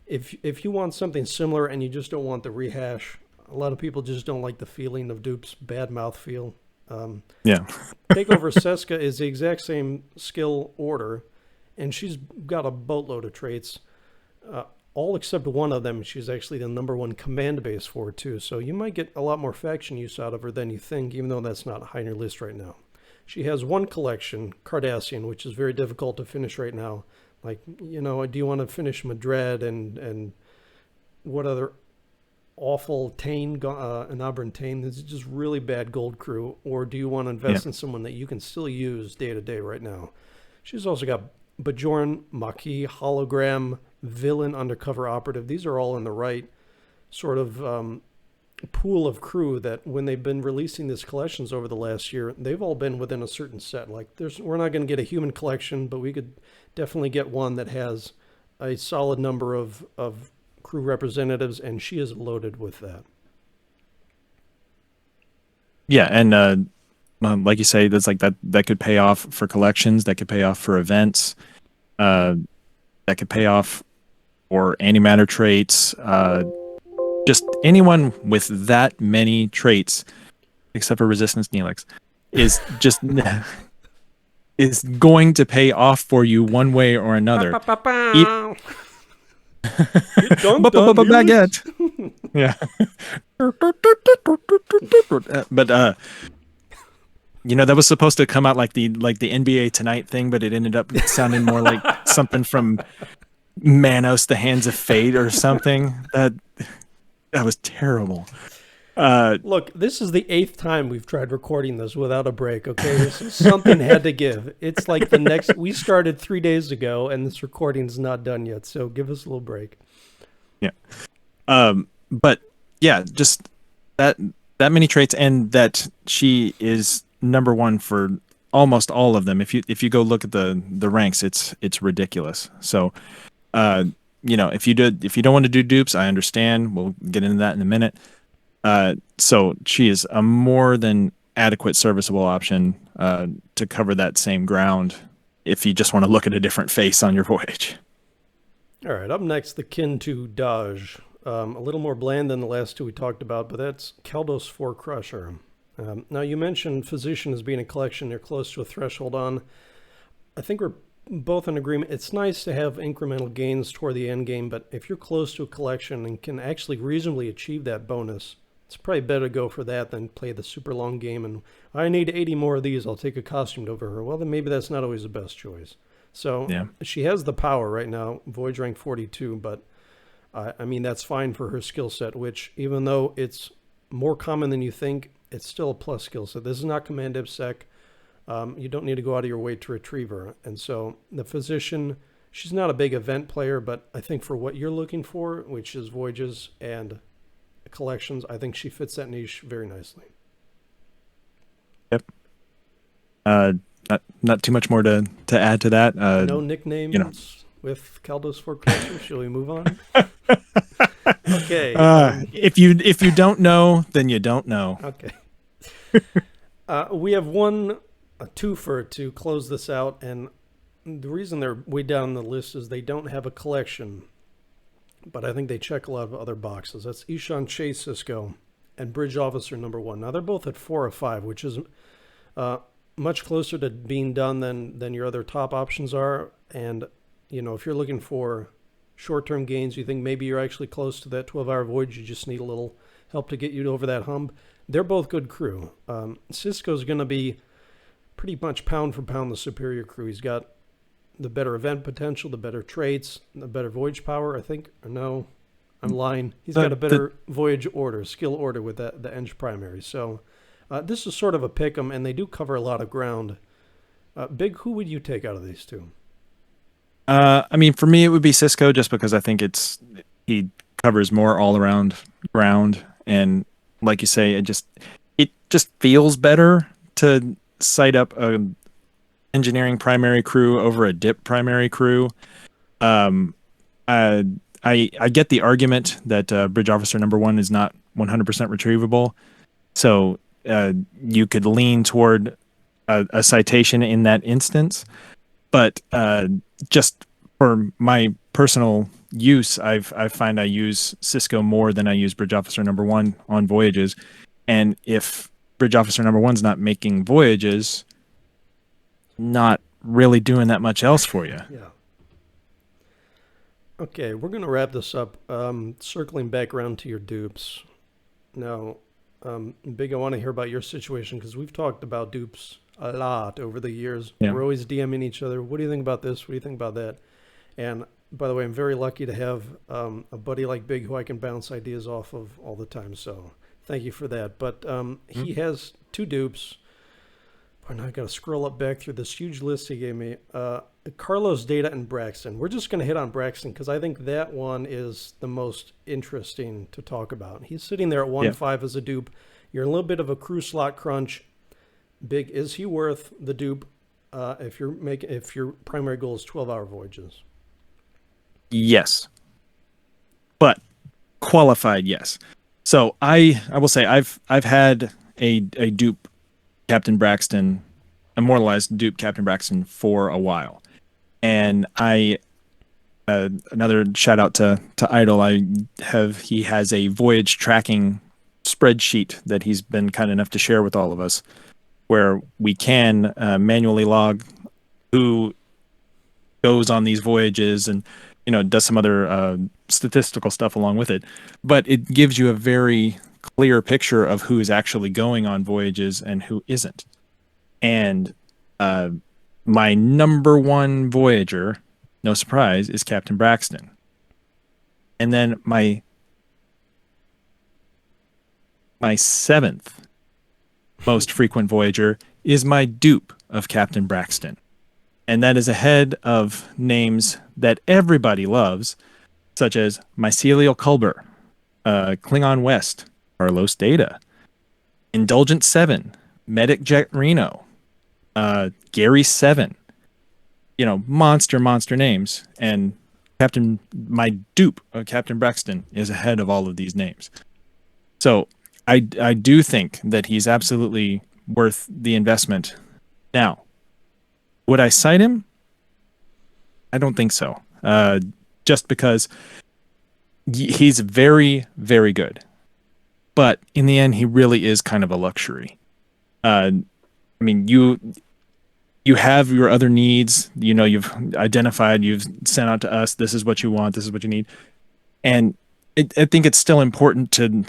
if you want something similar and you just don't want the rehash, a lot of people just don't like the feeling of dupes, bad mouthfeel. Yeah. Takeover Seska is the exact same skill order, and she's got a boatload of traits. All except one of them, she's actually the number one command base for too. So you might get a lot more faction use out of her than you think, even though that's not high on your list right now. She has one collection, Cardassian, which is very difficult to finish right now. Like, you know, do you want to finish Madred and what other awful Tane, an Auburn Tane? This is just really bad gold crew. Or do you want to invest in someone that you can still use day to day right now? She's also got Bajoran, Maquis, Hologram, Villain, Undercover Operative. These are all in the right sort of pool of crew that when they've been releasing these collections over the last year, they've all been within a certain set. Like we're not going to get a human collection, but we could definitely get one that has a solid number of crew representatives, and she is loaded with that. Yeah, and like you say, that's like that could pay off for collections, that could pay off for events, that could pay off for antimatter traits. Just anyone with that many traits, except for Resistance Neelix, is just is going to pay off for you one way or another. Baguette. Yeah. But you know, that was supposed to come out like the NBA Tonight thing, but it ended up sounding more like something from Manos, The Hands of Fate or something. That was terrible. Look, this is the 8th time we've tried recording this without a break, okay? Something had to give. It's like we started 3 days ago, and this recording's not done yet, so give us a little break. Yeah. But, yeah, just that many traits, and that she is number one for almost all of them. If you go look at the ranks, it's ridiculous. So, you know, if you don't want to do dupes, I understand. We'll get into that in a minute. So she is a more than adequate serviceable option to cover that same ground if you just want to look at a different face on your voyage. All right, up next, the kin to Dodge. A little more bland than the last two we talked about, but that's Kaldos 4 Crusher. Now, you mentioned Physician as being a collection you're close to a threshold on. I think we're both in agreement. It's nice to have incremental gains toward the end game, but if you're close to a collection and can actually reasonably achieve that bonus, it's probably better to go for that than play the super long game and I need 80 more of these, I'll take a costumed over her. Well, then maybe that's not always the best choice. So yeah. She has the power right now, Voyage rank 42, but I mean, that's fine for her skill set, which even though it's more common than you think, it's still a plus skill set. This is not Command IPSec. You don't need to go out of your way to retrieve her. And so the Physician, she's not a big event player, but I think for what you're looking for, which is voyages and collections, I think she fits that niche very nicely. Yep. Not too much more to add to that. No nicknames with Kaldos 4 Crusher. Shall we move on? Okay. If you don't know, then you don't know. Okay. We have a twofer to close this out, and the reason they're way down the list is they don't have a collection, but I think they check a lot of other boxes. That's Ishan Chase Cisco and Bridge Officer number 1. Now they're both at 4 or 5, which is much closer to being done than your other top options are. And you know, if you're looking for short-term gains, you think maybe you're actually close to that 12-hour voyage, you just need a little help to get you over that hump. They're both good crew. Cisco's going to be pretty much pound for pound the superior crew. He's got the better event potential, the better traits, the better voyage power, I think. Or no, I'm lying. He's got a better voyage order, skill order with the Eng primary. So this is sort of a pick 'em, and they do cover a lot of ground. Big, who would you take out of these two? I mean, for me, it would be Cisco, just because I think he covers more all around ground, and like you say, it just feels better to cite up a engineering primary crew over a dip primary crew. I get the argument that Bridge Officer number 1 is not 100% retrievable, so you could lean toward a citation in that instance, but just for my personal use, I find I use Cisco more than I use Bridge Officer number one on voyages. And if Bridge Officer number one's not making voyages, not really doing that much else for you. Yeah. Okay, we're going to wrap this up. Circling back around to your dupes. Now, Big, I want to hear about your situation because we've talked about dupes a lot over the years. Yeah. We're always DMing each other. What do you think about this? What do you think about that? And by the way, I'm very lucky to have a buddy like Big who I can bounce ideas off of all the time. So thank you for that. But he has two dupes. Boy, now I got to scroll up back through this huge list he gave me. Carlos, Data, and Braxton. We're just going to hit on Braxton because I think that one is the most interesting to talk about. He's sitting there at 1.5 as a dupe. You're in a little bit of a crew slot crunch. Big, is he worth the dupe if your primary goal is 12-hour voyages? Yes, but qualified yes. So I will say I've had a dupe Captain Braxton, immortalized dupe Captain Braxton for a while, and I another shout out to Idle. He has a voyage tracking spreadsheet that he's been kind enough to share with all of us, where we can manually log who goes on these voyages and does some other statistical stuff along with it. But it gives you a very clear picture of who is actually going on voyages and who isn't. And my number one voyager, no surprise, is Captain Braxton. And then my seventh most frequent voyager is my dupe of Captain Braxton. And that is ahead of names that everybody loves, such as Mycelial Culber, Klingon West, Carlos Data, Indulgent 7, Medic Jet Reno, Gary 7. Monster names. And my dupe of Captain Braxton is ahead of all of these names. So I do think that he's absolutely worth the investment. Now, would I cite him? I don't think so. Just because he's very, very good. But in the end, he really is kind of a luxury. You have your other needs. You've identified, you've sent out to us, this is what you want, this is what you need. And I think it's still important to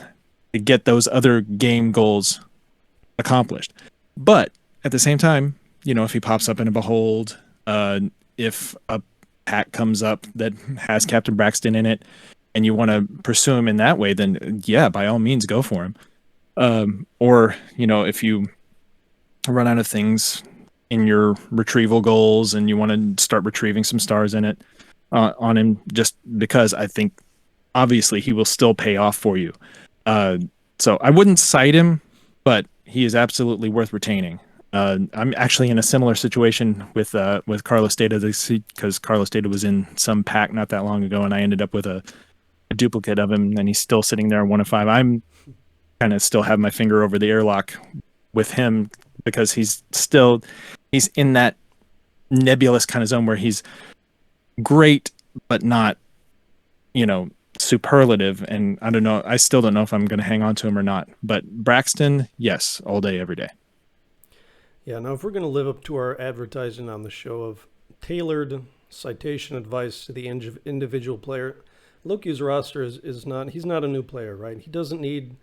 get those other game goals accomplished. But at the same time, if he pops up in a behold, if a pack comes up that has Captain Braxton in it and you want to pursue him in that way, then yeah, by all means, go for him. Or, if you run out of things in your retrieval goals and you want to start retrieving some stars in it on him, just because I think obviously he will still pay off for you. So I wouldn't cite him, but he is absolutely worth retaining. I'm actually in a similar situation with Carlos Data because Carlos Data was in some pack not that long ago, and I ended up with a duplicate of him, and he's still sitting there 1-5. I'm kind of still have my finger over the airlock with him because he's in that nebulous kind of zone where he's great but not superlative, and I don't know. I still don't know if I'm going to hang on to him or not. But Braxton, yes, all day, every day. Yeah, now if we're going to live up to our advertising on the show of tailored citation advice to the individual player, Loki's roster is not, he's not a new player, right? He doesn't need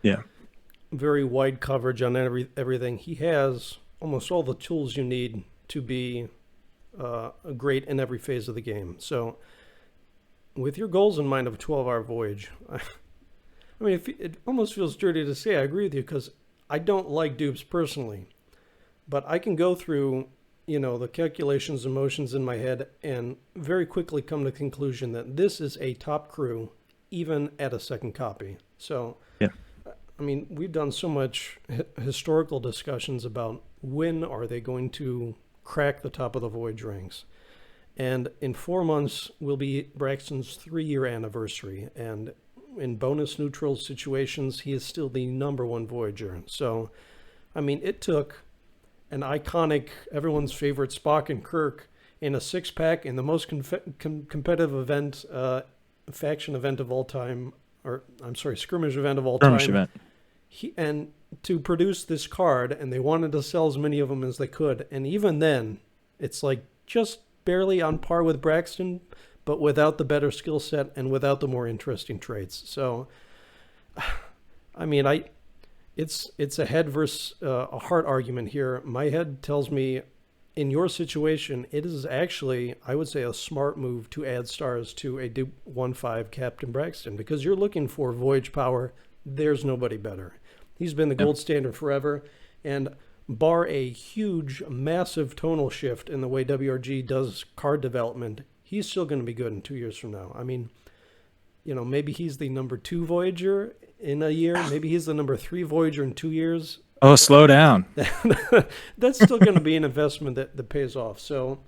very wide coverage on everything. He has almost all the tools you need to be great in every phase of the game. So with your goals in mind of a 12-hour voyage, it almost feels dirty to say I agree with you because I don't like dupes personally. But I can go through, the calculations and motions in my head and very quickly come to the conclusion that this is a top crew, even at a second copy. So, yeah. We've done so much historical discussions about when are they going to crack the top of the voyage ranks. And in 4 months will be Braxton's 3-year anniversary. And in bonus neutral situations, he is still the number one voyager. So, it took an iconic, everyone's favorite Spock and Kirk in a 6-pack in the most competitive event, faction event of all time, or I'm sorry, skirmish event of all Skirmish time. event. And to produce this card, and they wanted to sell as many of them as they could. And even then, it's like just barely on par with Braxton, but without the better skill set and without the more interesting traits. So, I mean, it's a head versus a heart argument here. My head tells me, in your situation, it is actually, I would say, a smart move to add stars to a Duke 1/5 Captain Braxton, because you're looking for voyage power. There's nobody better. He's been the gold standard forever, and bar a huge, massive tonal shift in the way WRG does card development, he's still going to be good in 2 years from now. I mean, maybe he's the number 2 Voyager in a year. Maybe he's the number 3 Voyager in 2 years. Oh, slow down. That's still going to be an investment that pays off. So,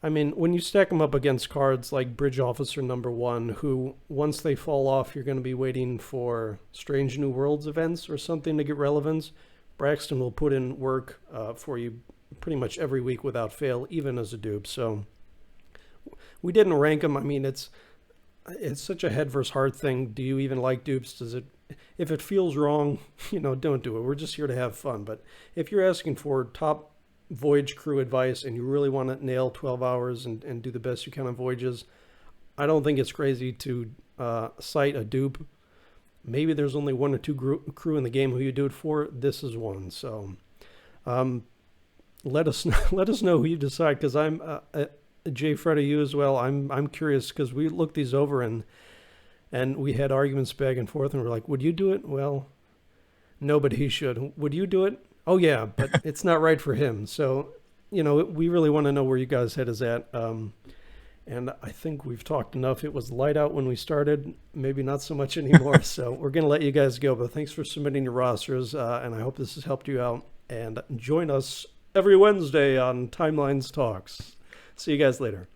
I mean, when you stack them up against cards like Bridge Officer number 1, who, once they fall off, you're going to be waiting for Strange New Worlds events or something to get relevance, Braxton will put in work for you pretty much every week without fail, even as a dupe. So we didn't rank them. I mean, it's such a head versus heart thing. Do you even like dupes? If it feels wrong, don't do it. We're just here to have fun. But if you're asking for top voyage crew advice and you really want to nail 12 hours and do the best you can on voyages, I don't think it's crazy to cite a dupe. Maybe there's only 1 or 2 crew in the game who you do it for. This is one. So let us know who you decide, because I'm Jfeder, you as well. I'm curious, because we looked these over and we had arguments back and forth, and we're like, would you do it? Well, no, but he should. Would you do it? Oh yeah, but it's not right for him. So, we really want to know where you guys' head is at. And I think we've talked enough. It was light out when we started, maybe not so much anymore. So we're going to let you guys go, but thanks for submitting your rosters. And I hope this has helped you out, and join us every Wednesday on Timelines Talks. See you guys later.